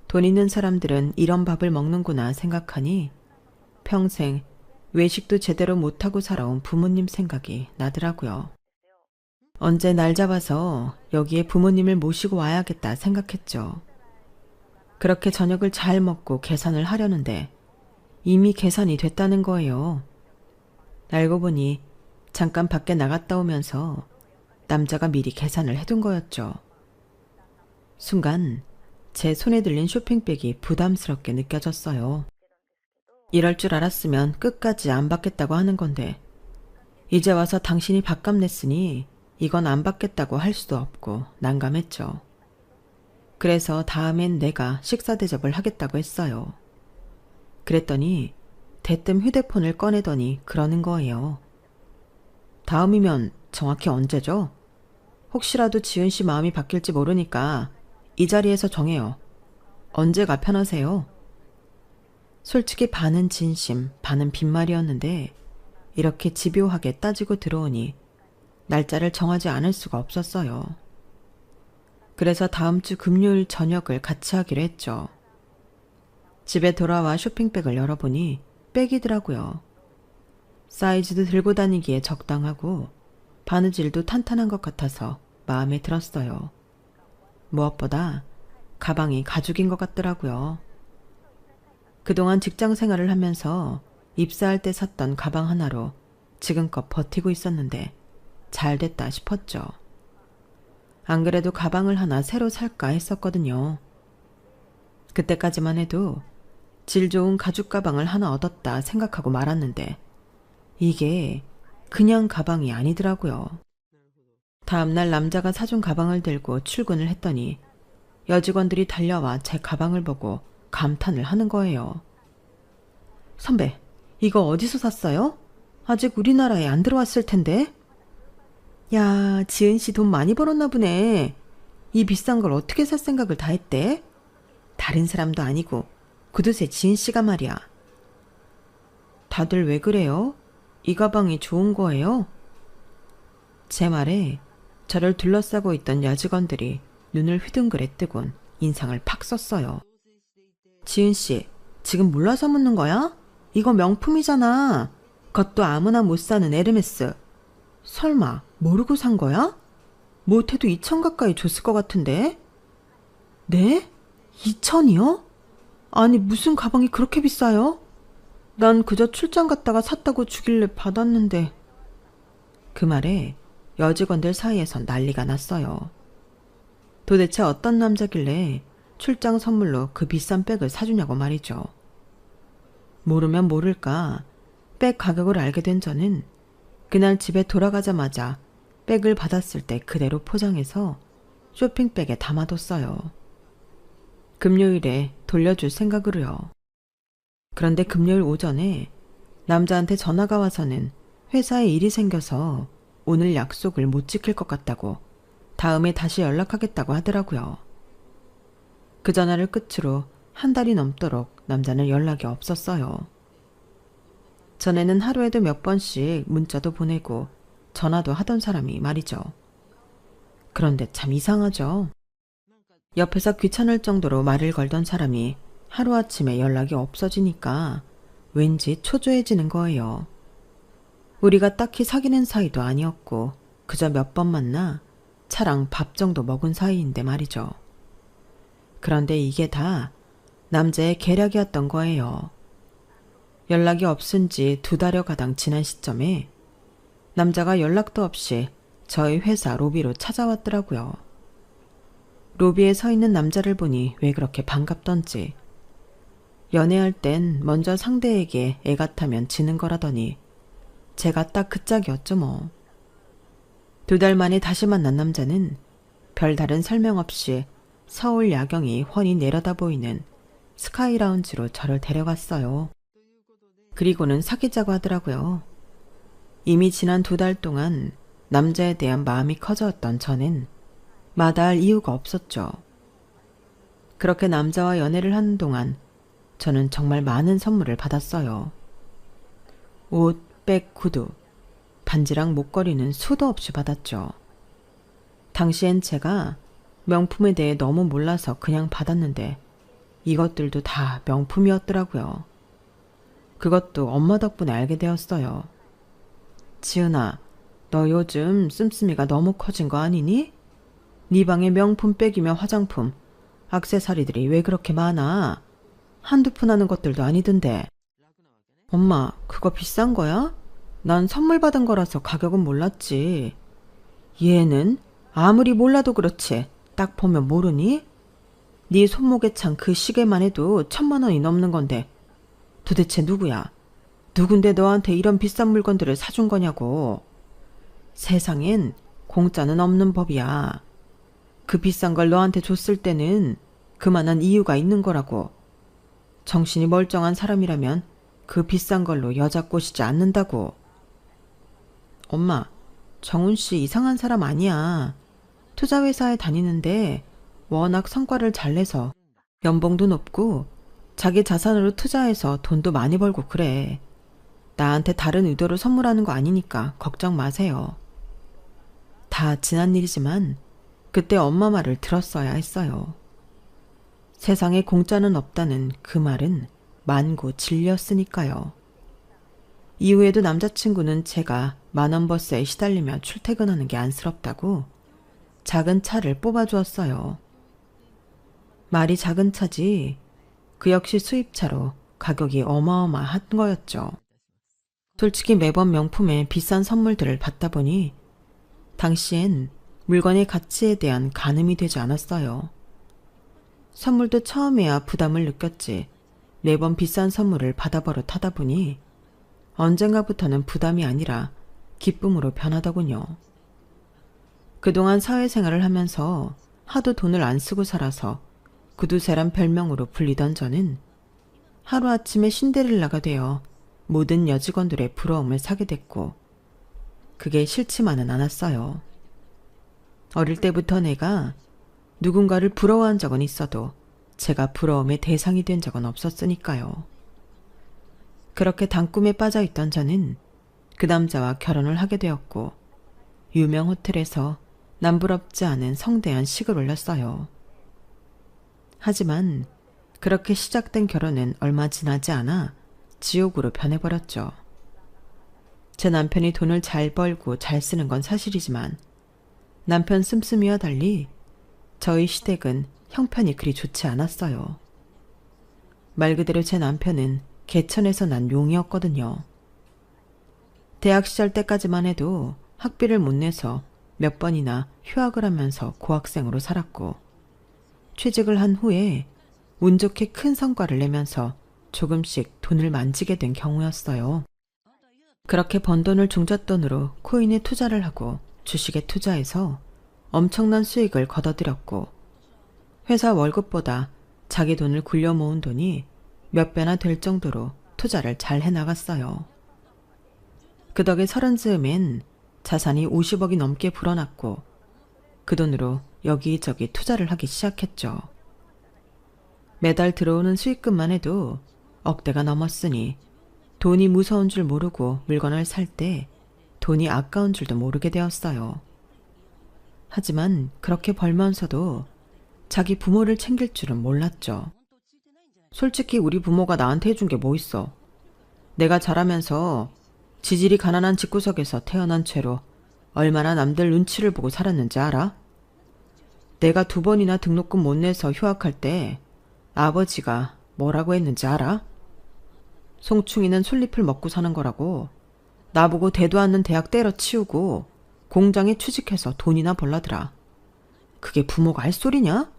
돈 있는 사람들은 이런 밥을 먹는구나 생각하니 평생 외식도 제대로 못하고 살아온 부모님 생각이 나더라고요. 언제 날 잡아서 여기에 부모님을 모시고 와야겠다 생각했죠. 그렇게 저녁을 잘 먹고 계산을 하려는데 이미 계산이 됐다는 거예요. 알고 보니 잠깐 밖에 나갔다 오면서 남자가 미리 계산을 해둔 거였죠. 순간 제 손에 들린 쇼핑백이 부담스럽게 느껴졌어요. 이럴 줄 알았으면 끝까지 안 받겠다고 하는 건데 이제 와서 당신이 밥값 냈으니 이건 안 받겠다고 할 수도 없고 난감했죠. 그래서 다음엔 내가 식사 대접을 하겠다고 했어요. 그랬더니 대뜸 휴대폰을 꺼내더니 그러는 거예요. 다음이면 정확히 언제죠? 혹시라도 지은 씨 마음이 바뀔지 모르니까 이 자리에서 정해요. 언제가 편하세요? 솔직히 반은 진심, 반은 빈말이었는데 이렇게 집요하게 따지고 들어오니 날짜를 정하지 않을 수가 없었어요. 그래서 다음 주 금요일 저녁을 같이 하기로 했죠. 집에 돌아와 쇼핑백을 열어보니 백이더라고요. 사이즈도 들고 다니기에 적당하고 바느질도 탄탄한 것 같아서 마음에 들었어요. 무엇보다 가방이 가죽인 것 같더라고요. 그동안 직장 생활을 하면서 입사할 때 샀던 가방 하나로 지금껏 버티고 있었는데 잘 됐다 싶었죠. 안 그래도 가방을 하나 새로 살까 했었거든요. 그때까지만 해도 질 좋은 가죽 가방을 하나 얻었다 생각하고 말았는데 이게 그냥 가방이 아니더라고요. 다음날 남자가 사준 가방을 들고 출근을 했더니 여직원들이 달려와 제 가방을 보고 감탄을 하는 거예요. 선배, 이거 어디서 샀어요? 아직 우리나라에 안 들어왔을 텐데? 야, 지은 씨 돈 많이 벌었나 보네. 이 비싼 걸 어떻게 살 생각을 다 했대? 다른 사람도 아니고 구두쇠 지은 씨가 말이야. 다들 왜 그래요? 이 가방이 좋은 거예요? 제 말에 저를 둘러싸고 있던 여직원들이 눈을 휘둥그레 뜨곤 인상을 팍 썼어요. 지은 씨, 지금 몰라서 묻는 거야? 이거 명품이잖아. 그것도 아무나 못 사는 에르메스. 설마 모르고 산 거야? 못해도 2천 가까이 줬을 것 같은데? 네? 2천이요? 아니 무슨 가방이 그렇게 비싸요? 난 그저 출장 갔다가 샀다고 주길래 받았는데. 그 말에 여직원들 사이에선 난리가 났어요. 도대체 어떤 남자길래 출장 선물로 그 비싼 백을 사주냐고 말이죠. 모르면 모를까 백 가격을 알게 된 저는 그날 집에 돌아가자마자 백을 받았을 때 그대로 포장해서 쇼핑백에 담아뒀어요. 금요일에 돌려줄 생각으로요. 그런데 금요일 오전에 남자한테 전화가 와서는 회사에 일이 생겨서 오늘 약속을 못 지킬 것 같다고 다음에 다시 연락하겠다고 하더라고요. 그 전화를 끝으로 한 달이 넘도록 남자는 연락이 없었어요. 전에는 하루에도 몇 번씩 문자도 보내고 전화도 하던 사람이 말이죠. 그런데 참 이상하죠. 옆에서 귀찮을 정도로 말을 걸던 사람이 하루아침에 연락이 없어지니까 왠지 초조해지는 거예요. 우리가 딱히 사귀는 사이도 아니었고 그저 몇 번 만나 차랑 밥 정도 먹은 사이인데 말이죠. 그런데 이게 다 남자의 계략이었던 거예요. 연락이 없은 지 2달여 가량 지난 시점에 남자가 연락도 없이 저희 회사 로비로 찾아왔더라고요. 로비에 서 있는 남자를 보니 왜 그렇게 반갑던지. 연애할 땐 먼저 상대에게 애가 타면 지는 거라더니 제가 딱 그 짝이었죠 뭐. 2달 만에 다시 만난 남자는 별다른 설명 없이 서울 야경이 훤히 내려다 보이는 스카이 라운지로 저를 데려갔어요. 그리고는 사귀자고 하더라고요. 이미 지난 2달 동안 남자에 대한 마음이 커졌던 저는 마다할 이유가 없었죠. 그렇게 남자와 연애를 하는 동안 저는 정말 많은 선물을 받았어요. 옷, 백, 구두, 반지랑 목걸이는 수도 없이 받았죠. 당시엔 제가 명품에 대해 너무 몰라서 그냥 받았는데 이것들도 다 명품이었더라고요. 그것도 엄마 덕분에 알게 되었어요. 지은아, 너 요즘 씀씀이가 너무 커진 거 아니니? 네 방에 명품 백이며 화장품, 액세서리들이 왜 그렇게 많아? 한두 푼 하는 것들도 아니던데. 엄마, 그거 비싼 거야? 난 선물 받은 거라서 가격은 몰랐지. 얘는 아무리 몰라도 그렇지 딱 보면 모르니? 네 손목에 찬 그 시계만 해도 1,000만 원이 넘는 건데 도대체 누구야? 누군데 너한테 이런 비싼 물건들을 사준 거냐고. 세상엔 공짜는 없는 법이야. 그 비싼 걸 너한테 줬을 때는 그만한 이유가 있는 거라고. 정신이 멀쩡한 사람이라면 그 비싼 걸로 여자 꼬시지 않는다고. 엄마, 정훈 씨 이상한 사람 아니야. 투자회사에 다니는데 워낙 성과를 잘 내서 연봉도 높고 자기 자산으로 투자해서 돈도 많이 벌고 그래. 나한테 다른 의도로 선물하는 거 아니니까 걱정 마세요. 다 지난 일이지만 그때 엄마 말을 들었어야 했어요. 세상에 공짜는 없다는 그 말은 만고 진리였으니까요. 이후에도 남자친구는 제가 만원버스에 시달리며 출퇴근하는 게 안쓰럽다고 작은 차를 뽑아주었어요. 말이 작은 차지 그 역시 수입차로 가격이 어마어마한 거였죠. 솔직히 매번 명품에 비싼 선물들을 받다 보니 당시엔 물건의 가치에 대한 가늠이 되지 않았어요. 선물도 처음에야 부담을 느꼈지 매번 비싼 선물을 받아 버릇하다 보니 언젠가부터는 부담이 아니라 기쁨으로 변하더군요. 그동안 사회생활을 하면서 하도 돈을 안 쓰고 살아서 구두쇠란 별명으로 불리던 저는 하루아침에 신데렐라가 되어 모든 여직원들의 부러움을 사게 됐고 그게 싫지만은 않았어요. 어릴 때부터 내가 누군가를 부러워한 적은 있어도 제가 부러움의 대상이 된 적은 없었으니까요. 그렇게 단꿈에 빠져있던 저는 그 남자와 결혼을 하게 되었고 유명 호텔에서 남부럽지 않은 성대한 식을 올렸어요. 하지만 그렇게 시작된 결혼은 얼마 지나지 않아 지옥으로 변해버렸죠. 제 남편이 돈을 잘 벌고 잘 쓰는 건 사실이지만 남편 씀씀이와 달리 저희 시댁은 형편이 그리 좋지 않았어요. 말 그대로 제 남편은 개천에서 난 용이었거든요. 대학 시절 때까지만 해도 학비를 못 내서 몇 번이나 휴학을 하면서 고학생으로 살았고 취직을 한 후에 운 좋게 큰 성과를 내면서 조금씩 돈을 만지게 된 경우였어요. 그렇게 번 돈을 종잣돈으로 코인에 투자를 하고 주식에 투자해서 엄청난 수익을 거둬들였고 회사 월급보다 자기 돈을 굴려 모은 돈이 몇 배나 될 정도로 투자를 잘 해나갔어요. 그 덕에 30즈음엔 자산이 50억이 넘게 불어났고 그 돈으로 여기저기 투자를 하기 시작했죠. 매달 들어오는 수익금만 해도 억대가 넘었으니 돈이 무서운 줄 모르고 물건을 살 때 돈이 아까운 줄도 모르게 되었어요. 하지만 그렇게 벌면서도 자기 부모를 챙길 줄은 몰랐죠. 솔직히 우리 부모가 나한테 해준 게 뭐 있어. 내가 자라면서 지질이 가난한 집구석에서 태어난 채로 얼마나 남들 눈치를 보고 살았는지 알아? 내가 2번이나 등록금 못 내서 휴학할 때 아버지가 뭐라고 했는지 알아? 송충이는 솔잎을 먹고 사는 거라고 나보고 대도 않는 대학 때려치우고 공장에 취직해서 돈이나 벌라더라. 그게 부모가 할 소리냐?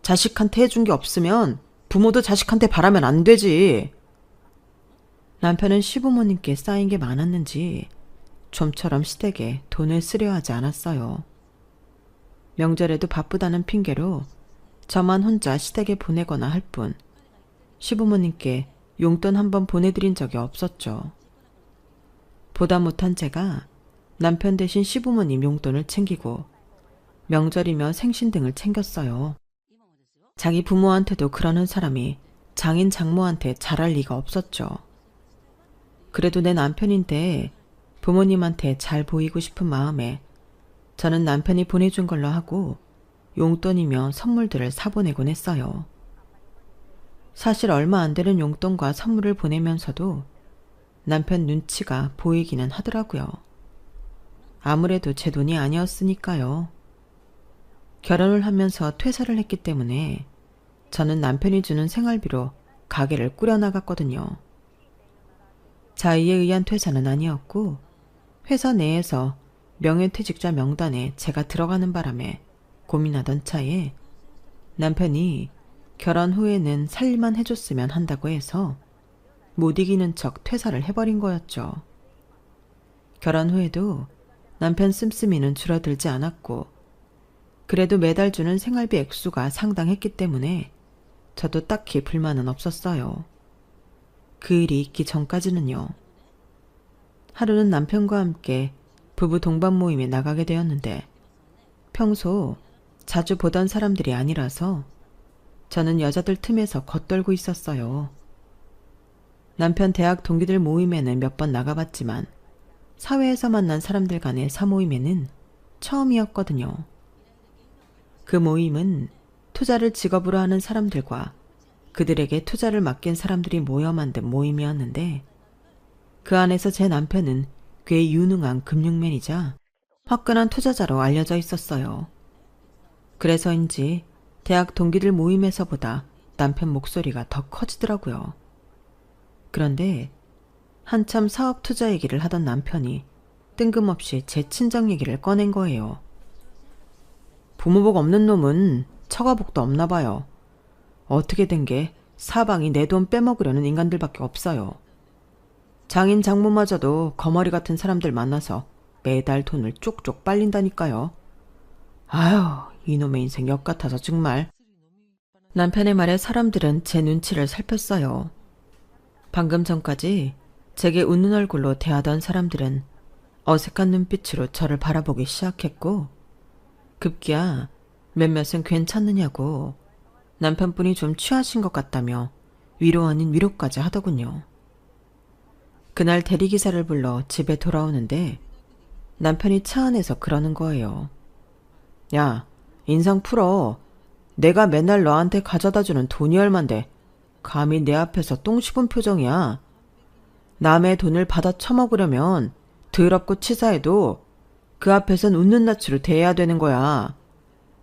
자식한테 해준 게 없으면 부모도 자식한테 바라면 안 되지. 남편은 시부모님께 쌓인 게 많았는지 좀처럼 시댁에 돈을 쓰려 하지 않았어요. 명절에도 바쁘다는 핑계로 저만 혼자 시댁에 보내거나 할 뿐 시부모님께 용돈 한 번 보내드린 적이 없었죠. 보다 못한 제가 남편 대신 시부모님 용돈을 챙기고 명절이며 생신 등을 챙겼어요. 자기 부모한테도 그러는 사람이 장인 장모한테 잘할 리가 없었죠. 그래도 내 남편인데 부모님한테 잘 보이고 싶은 마음에 저는 남편이 보내준 걸로 하고 용돈이며 선물들을 사보내곤 했어요. 사실 얼마 안 되는 용돈과 선물을 보내면서도 남편 눈치가 보이기는 하더라고요. 아무래도 제 돈이 아니었으니까요. 결혼을 하면서 퇴사를 했기 때문에 저는 남편이 주는 생활비로 가게를 꾸려나갔거든요. 자의에 의한 퇴사는 아니었고 회사 내에서 명예퇴직자 명단에 제가 들어가는 바람에 고민하던 차에 남편이 결혼 후에는 살림만 해줬으면 한다고 해서 못 이기는 척 퇴사를 해버린 거였죠. 결혼 후에도 남편 씀씀이는 줄어들지 않았고 그래도 매달 주는 생활비 액수가 상당했기 때문에 저도 딱히 불만은 없었어요. 그 일이 있기 전까지는요. 하루는 남편과 함께 부부 동반 모임에 나가게 되었는데 평소 자주 보던 사람들이 아니라서 저는 여자들 틈에서 겉돌고 있었어요. 남편 대학 동기들 모임에는 몇 번 나가봤지만 사회에서 만난 사람들 간의 사모임에는 처음이었거든요. 그 모임은 투자를 직업으로 하는 사람들과 그들에게 투자를 맡긴 사람들이 모여 만든 모임이었는데 그 안에서 제 남편은 꽤 유능한 금융맨이자 화끈한 투자자로 알려져 있었어요. 그래서인지 대학 동기들 모임에서보다 남편 목소리가 더 커지더라고요. 그런데 한참 사업 투자 얘기를 하던 남편이 뜬금없이 제 친정 얘기를 꺼낸 거예요. 부모복 없는 놈은 처가복도 없나 봐요. 어떻게 된 게 사방이 내 돈 빼먹으려는 인간들밖에 없어요. 장인 장모마저도 거머리 같은 사람들 만나서 매달 돈을 쪽쪽 빨린다니까요. 아휴, 이놈의 인생 역같아서 정말. 남편의 말에 사람들은 제 눈치를 살폈어요. 방금 전까지 제게 웃는 얼굴로 대하던 사람들은 어색한 눈빛으로 저를 바라보기 시작했고 급기야 몇몇은 괜찮느냐고 남편분이 좀 취하신 것 같다며 위로 아닌 위로까지 하더군요. 그날 대리기사를 불러 집에 돌아오는데 남편이 차 안에서 그러는 거예요. 야, 인상 풀어. 내가 맨날 너한테 가져다주는 돈이 얼만데 감히 내 앞에서 똥 씹은 표정이야. 남의 돈을 받아 처먹으려면 더럽고 치사해도 그 앞에선 웃는 낯으로 대해야 되는 거야.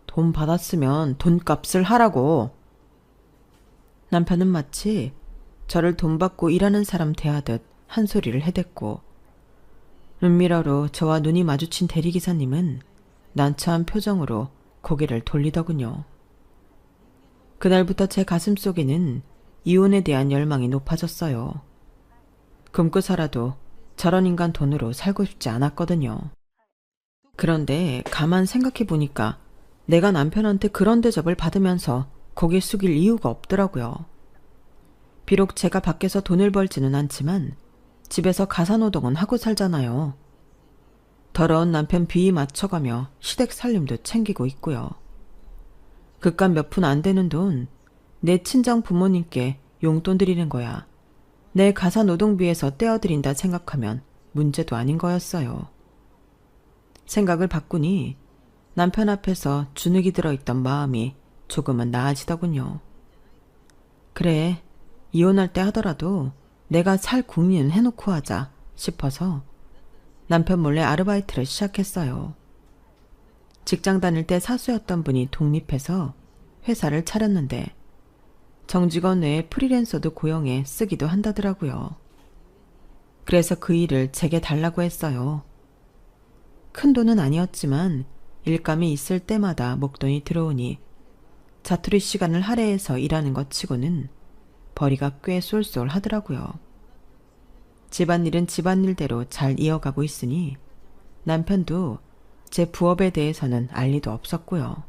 돈 받았으면 돈값을 하라고. 남편은 마치 저를 돈 받고 일하는 사람 대하듯 한 소리를 해댔고 눈미러로 저와 눈이 마주친 대리기사님은 난처한 표정으로 고개를 돌리더군요. 그날부터 제 가슴속에는 이혼에 대한 열망이 높아졌어요. 굶고 살아도 저런 인간 돈으로 살고 싶지 않았거든요. 그런데 가만 생각해 보니까 내가 남편한테 그런 대접을 받으면서 고개 숙일 이유가 없더라고요. 비록 제가 밖에서 돈을 벌지는 않지만 집에서 가사노동은 하고 살잖아요. 더러운 남편 비위 맞춰가며 시댁 살림도 챙기고 있고요. 그깟 몇 푼 안 되는 돈, 내 친정 부모님께 용돈 드리는 거야. 내 가사노동비에서 떼어드린다 생각하면 문제도 아닌 거였어요. 생각을 바꾸니 남편 앞에서 주눅이 들어있던 마음이 조금은 나아지더군요. 그래, 이혼할 때 하더라도 내가 살 궁리는 해놓고 하자 싶어서 남편 몰래 아르바이트를 시작했어요. 직장 다닐 때 사수였던 분이 독립해서 회사를 차렸는데 정직원 외에 프리랜서도 고용해 쓰기도 한다더라고요. 그래서 그 일을 제게 달라고 했어요. 큰 돈은 아니었지만 일감이 있을 때마다 목돈이 들어오니 자투리 시간을 할애해서 일하는 것 치고는 벌이가 꽤 쏠쏠하더라고요. 집안일은 집안일대로 잘 이어가고 있으니 남편도 제 부업에 대해서는 알 리도 없었고요.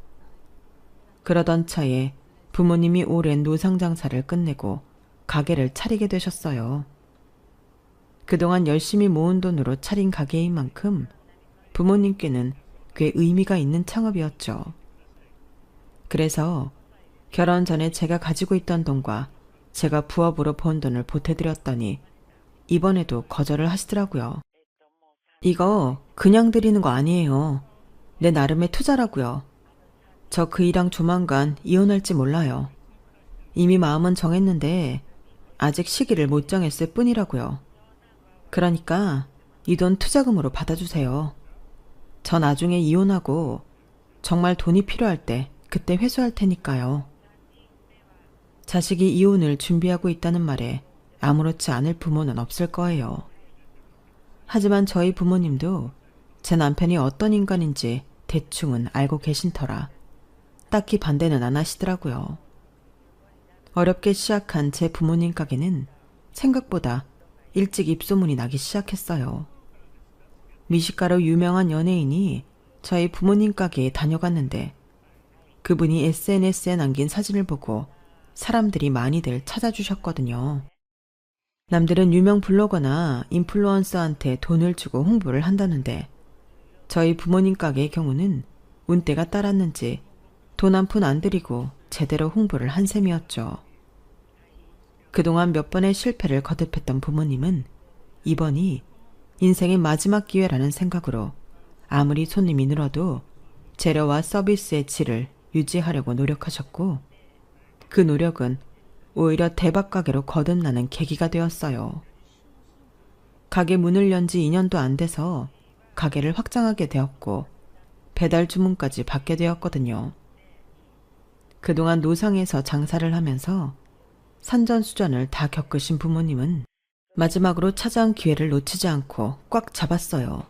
그러던 차에 부모님이 오랜 노상장사를 끝내고 가게를 차리게 되셨어요. 그동안 열심히 모은 돈으로 차린 가게인 만큼 부모님께는 꽤 의미가 있는 창업이었죠. 그래서 결혼 전에 제가 가지고 있던 돈과 제가 부업으로 번 돈을 보태드렸더니 이번에도 거절을 하시더라고요. 이거 그냥 드리는 거 아니에요. 내 나름의 투자라고요. 저 그이랑 조만간 이혼할지 몰라요. 이미 마음은 정했는데 아직 시기를 못 정했을 뿐이라고요. 그러니까 이 돈 투자금으로 받아주세요. 저 나중에 이혼하고 정말 돈이 필요할 때 그때 회수할 테니까요. 자식이 이혼을 준비하고 있다는 말에 아무렇지 않을 부모는 없을 거예요. 하지만 저희 부모님도 제 남편이 어떤 인간인지 대충은 알고 계신 터라 딱히 반대는 안 하시더라고요. 어렵게 시작한 제 부모님 가게는 생각보다 일찍 입소문이 나기 시작했어요. 미식가로 유명한 연예인이 저희 부모님 가게에 다녀갔는데 그분이 SNS에 남긴 사진을 보고 사람들이 많이들 찾아주셨거든요. 남들은 유명 블로거나 인플루언서한테 돈을 주고 홍보를 한다는데 저희 부모님 가게의 경우는 운때가 따랐는지 돈 한 푼 안 들이고 제대로 홍보를 한 셈이었죠. 그동안 몇 번의 실패를 거듭했던 부모님은 이번이 인생의 마지막 기회라는 생각으로 아무리 손님이 늘어도 재료와 서비스의 질을 유지하려고 노력하셨고 그 노력은 오히려 대박 가게로 거듭나는 계기가 되었어요. 가게 문을 연 지 2년도 안 돼서 가게를 확장하게 되었고 배달 주문까지 받게 되었거든요. 그동안 노상에서 장사를 하면서 산전수전을 다 겪으신 부모님은 마지막으로 찾아온 기회를 놓치지 않고 꽉 잡았어요.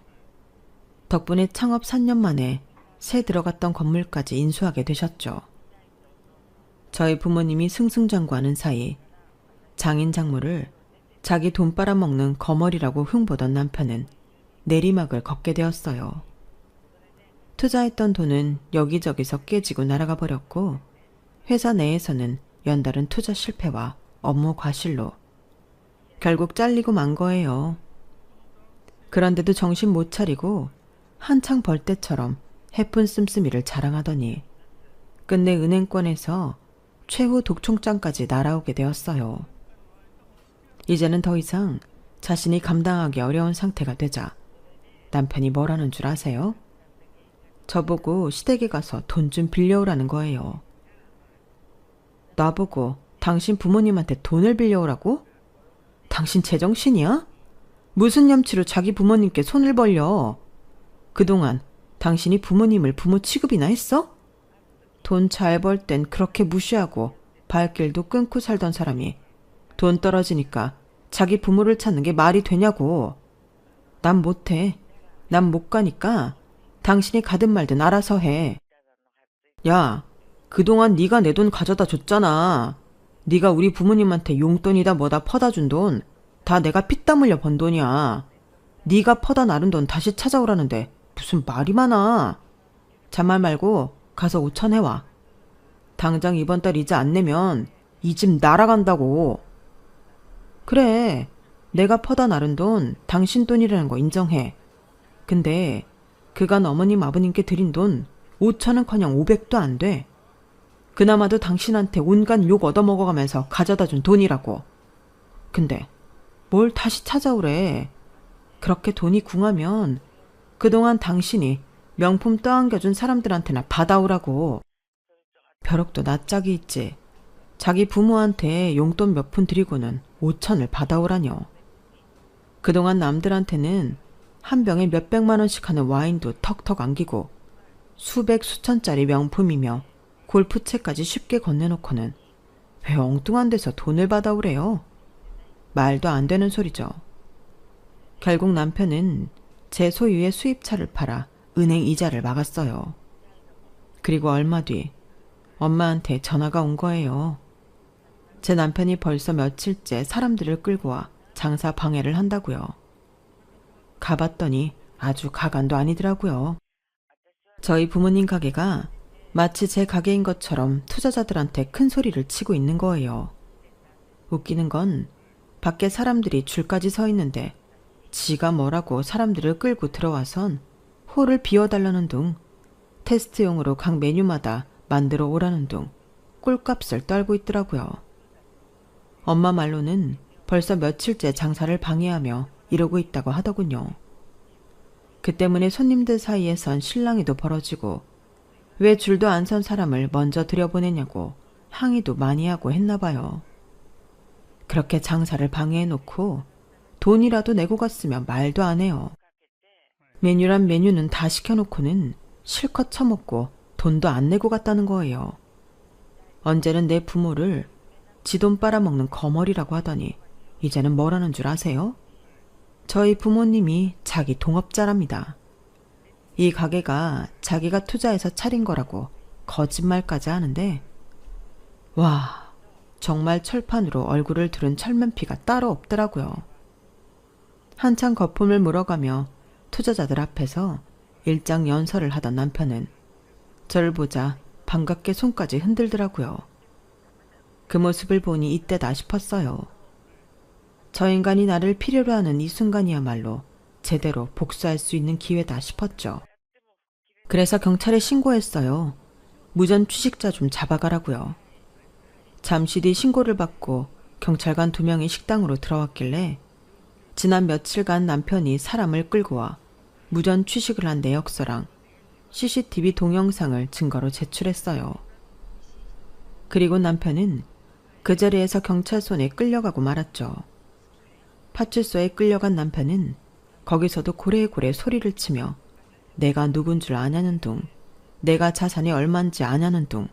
덕분에 창업 3년 만에 새 들어갔던 건물까지 인수하게 되셨죠. 저희 부모님이 승승장구하는 사이 장인 장모를 자기 돈 빨아먹는 거머리라고 흉보던 남편은 내리막을 걷게 되었어요. 투자했던 돈은 여기저기서 깨지고 날아가 버렸고 회사 내에서는 연달은 투자 실패와 업무 과실로 결국 잘리고 만 거예요. 그런데도 정신 못 차리고 한창 벌 때처럼 해픈 씀씀이를 자랑하더니 끝내 은행권에서 최후 독총장까지 날아오게 되었어요. 이제는 더 이상 자신이 감당하기 어려운 상태가 되자 남편이 뭐라는 줄 아세요? 저보고 시댁에 가서 돈 좀 빌려오라는 거예요. 나보고 당신 부모님한테 돈을 빌려오라고? 당신 제정신이야? 무슨 염치로 자기 부모님께 손을 벌려? 그동안 당신이 부모님을 부모 취급이나 했어? 돈 잘 벌 땐 그렇게 무시하고 발길도 끊고 살던 사람이 돈 떨어지니까 자기 부모를 찾는 게 말이 되냐고. 난 못해. 난 못 가니까 당신이 가든 말든 알아서 해. 야, 그동안 네가 내 돈 가져다 줬잖아. 네가 우리 부모님한테 용돈이다 뭐다 퍼다 준 돈 다 내가 피땀 흘려 번 돈이야. 네가 퍼다 나른 돈 다시 찾아오라는데 무슨 말이 많아. 잔말 말고 가서 5천 해와. 당장 이번 달 이자 안 내면 이 집 날아간다고. 그래, 내가 퍼다 나른 돈 당신 돈이라는 거 인정해. 근데 그간 어머님 아버님께 드린 돈 5천은커녕 500도 안 돼. 그나마도 당신한테 온갖 욕 얻어먹어가면서 가져다 준 돈이라고. 근데 뭘 다시 찾아오래. 그렇게 돈이 궁하면 그동안 당신이 명품 떠안겨준 사람들한테나 받아오라고. 벼룩도 낯짝이 있지. 자기 부모한테 용돈 몇 푼 드리고는 5천을 받아오라뇨. 그동안 남들한테는 한 병에 몇백만 원씩 하는 와인도 턱턱 안기고 수백 수천짜리 명품이며 골프채까지 쉽게 건네놓고는 왜 엉뚱한 데서 돈을 받아오래요? 말도 안 되는 소리죠. 결국 남편은 제 소유의 수입차를 팔아 은행 이자를 막았어요. 그리고 얼마 뒤 엄마한테 전화가 온 거예요. 제 남편이 벌써 며칠째 사람들을 끌고 와 장사 방해를 한다고요. 가봤더니 아주 가관도 아니더라고요. 저희 부모님 가게가 마치 제 가게인 것처럼 투자자들한테 큰 소리를 치고 있는 거예요. 웃기는 건 밖에 사람들이 줄까지 서 있는데 지가 뭐라고 사람들을 끌고 들어와선 홀을 비워달라는 둥, 테스트용으로 각 메뉴마다 만들어 오라는 둥 꿀값을 떨고 있더라고요. 엄마 말로는 벌써 며칠째 장사를 방해하며 이러고 있다고 하더군요. 그 때문에 손님들 사이에선 실랑이도 벌어지고 왜 줄도 안 선 사람을 먼저 들여보내냐고 항의도 많이 하고 했나 봐요. 그렇게 장사를 방해해놓고 돈이라도 내고 갔으면 말도 안 해요. 메뉴란 메뉴는 다 시켜놓고는 실컷 처먹고 돈도 안 내고 갔다는 거예요. 언제는 내 부모를 지 돈 빨아먹는 거머리라고 하더니 이제는 뭐라는 줄 아세요? 저희 부모님이 자기 동업자랍니다. 이 가게가 자기가 투자해서 차린 거라고 거짓말까지 하는데 와, 정말 철판으로 얼굴을 두른 철면피가 따로 없더라고요. 한창 거품을 물어가며 투자자들 앞에서 일장 연설을 하던 남편은 저를 보자 반갑게 손까지 흔들더라고요. 그 모습을 보니 이때다 싶었어요. 저 인간이 나를 필요로 하는 이 순간이야말로 제대로 복수할 수 있는 기회다 싶었죠. 그래서 경찰에 신고했어요. 무전 취식자 좀 잡아가라고요. 잠시 뒤 신고를 받고 경찰관 2명이 식당으로 들어왔길래 지난 며칠간 남편이 사람을 끌고 와 무전 취식을 한 내역서랑 CCTV 동영상을 증거로 제출했어요. 그리고 남편은 그 자리에서 경찰 손에 끌려가고 말았죠. 파출소에 끌려간 남편은 거기서도 고래고래 소리를 치며 내가 누군 줄 아냐는 둥, 내가 자산이 얼만지 아냐는 둥,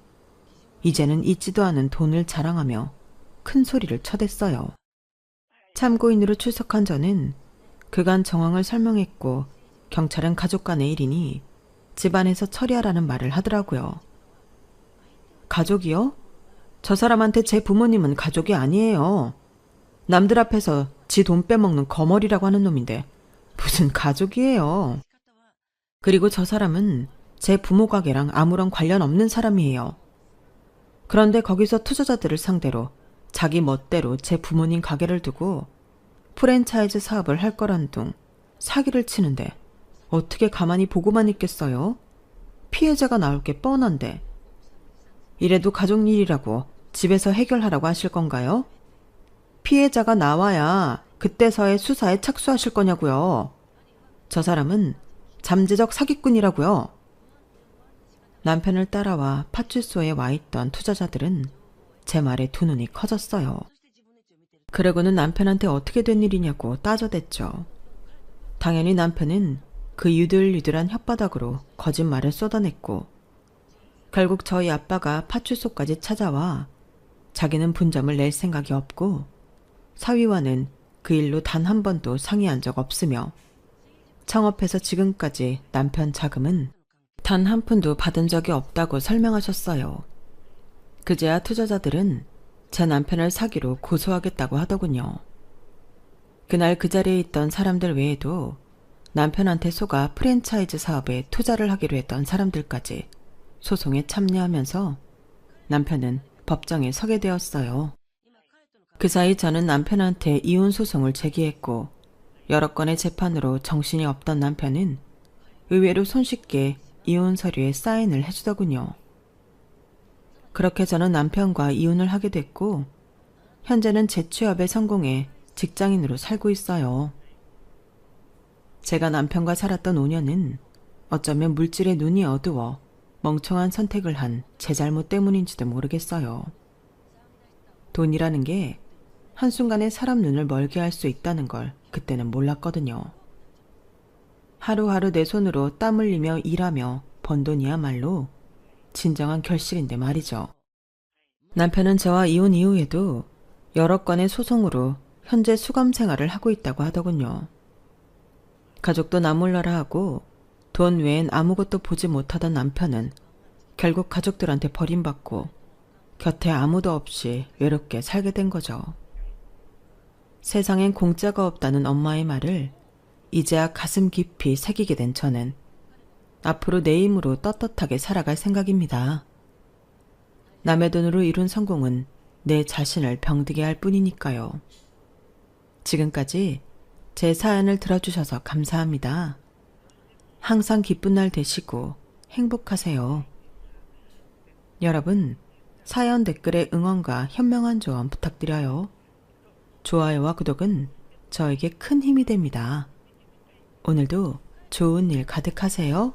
이제는 있지도 않은 돈을 자랑하며 큰 소리를 쳐댔어요. 참고인으로 출석한 저는 그간 정황을 설명했고 경찰은 가족 간의 일이니 집안에서 처리하라는 말을 하더라고요. 가족이요? 저 사람한테 제 부모님은 가족이 아니에요. 남들 앞에서 지 돈 빼먹는 거머리라고 하는 놈인데 무슨 가족이에요. 그리고 저 사람은 제 부모 가게랑 아무런 관련 없는 사람이에요. 그런데 거기서 투자자들을 상대로 자기 멋대로 제 부모님 가게를 두고 프랜차이즈 사업을 할 거란 둥 사기를 치는데 어떻게 가만히 보고만 있겠어요? 피해자가 나올 게 뻔한데. 이래도 가족 일이라고 집에서 해결하라고 하실 건가요? 피해자가 나와야 그때서야 수사에 착수하실 거냐고요. 저 사람은 잠재적 사기꾼이라고요. 남편을 따라와 파출소에 와 있던 투자자들은 제 말에 두 눈이 커졌어요. 그러고는 남편한테 어떻게 된 일이냐고 따져댔죠. 당연히 남편은 그 유들유들한 혓바닥으로 거짓말을 쏟아냈고 결국 저희 아빠가 파출소까지 찾아와 자기는 분점을 낼 생각이 없고 사위와는 그 일로 단 한 번도 상의한 적 없으며 창업해서 지금까지 남편 자금은 단 한 푼도 받은 적이 없다고 설명하셨어요. 그제야 투자자들은 제 남편을 사기로 고소하겠다고 하더군요. 그날 그 자리에 있던 사람들 외에도 남편한테 속아 프랜차이즈 사업에 투자를 하기로 했던 사람들까지 소송에 참여하면서 남편은 법정에 서게 되었어요. 그 사이 저는 남편한테 이혼 소송을 제기했고 여러 건의 재판으로 정신이 없던 남편은 의외로 손쉽게 이혼 서류에 사인을 해주더군요. 그렇게 저는 남편과 이혼을 하게 됐고 현재는 재취업에 성공해 직장인으로 살고 있어요. 제가 남편과 살았던 5년은 어쩌면 물질의 눈이 어두워 멍청한 선택을 한 제 잘못 때문인지도 모르겠어요. 돈이라는 게 한순간에 사람 눈을 멀게 할 수 있다는 걸 그때는 몰랐거든요. 하루하루 내 손으로 땀 흘리며 일하며 번 돈이야말로 진정한 결실인데 말이죠. 남편은 저와 이혼 이후에도 여러 건의 소송으로 현재 수감 생활을 하고 있다고 하더군요. 가족도 나몰라라 하고 돈 외엔 아무것도 보지 못하던 남편은 결국 가족들한테 버림받고 곁에 아무도 없이 외롭게 살게 된 거죠. 세상엔 공짜가 없다는 엄마의 말을 이제야 가슴 깊이 새기게 된 저는 앞으로 내 힘으로 떳떳하게 살아갈 생각입니다. 남의 돈으로 이룬 성공은 내 자신을 병들게 할 뿐이니까요. 지금까지 제 사연을 들어주셔서 감사합니다. 항상 기쁜 날 되시고 행복하세요. 여러분, 사연 댓글에 응원과 현명한 조언 부탁드려요. 좋아요와 구독은 저에게 큰 힘이 됩니다. 오늘도 좋은 일 가득하세요.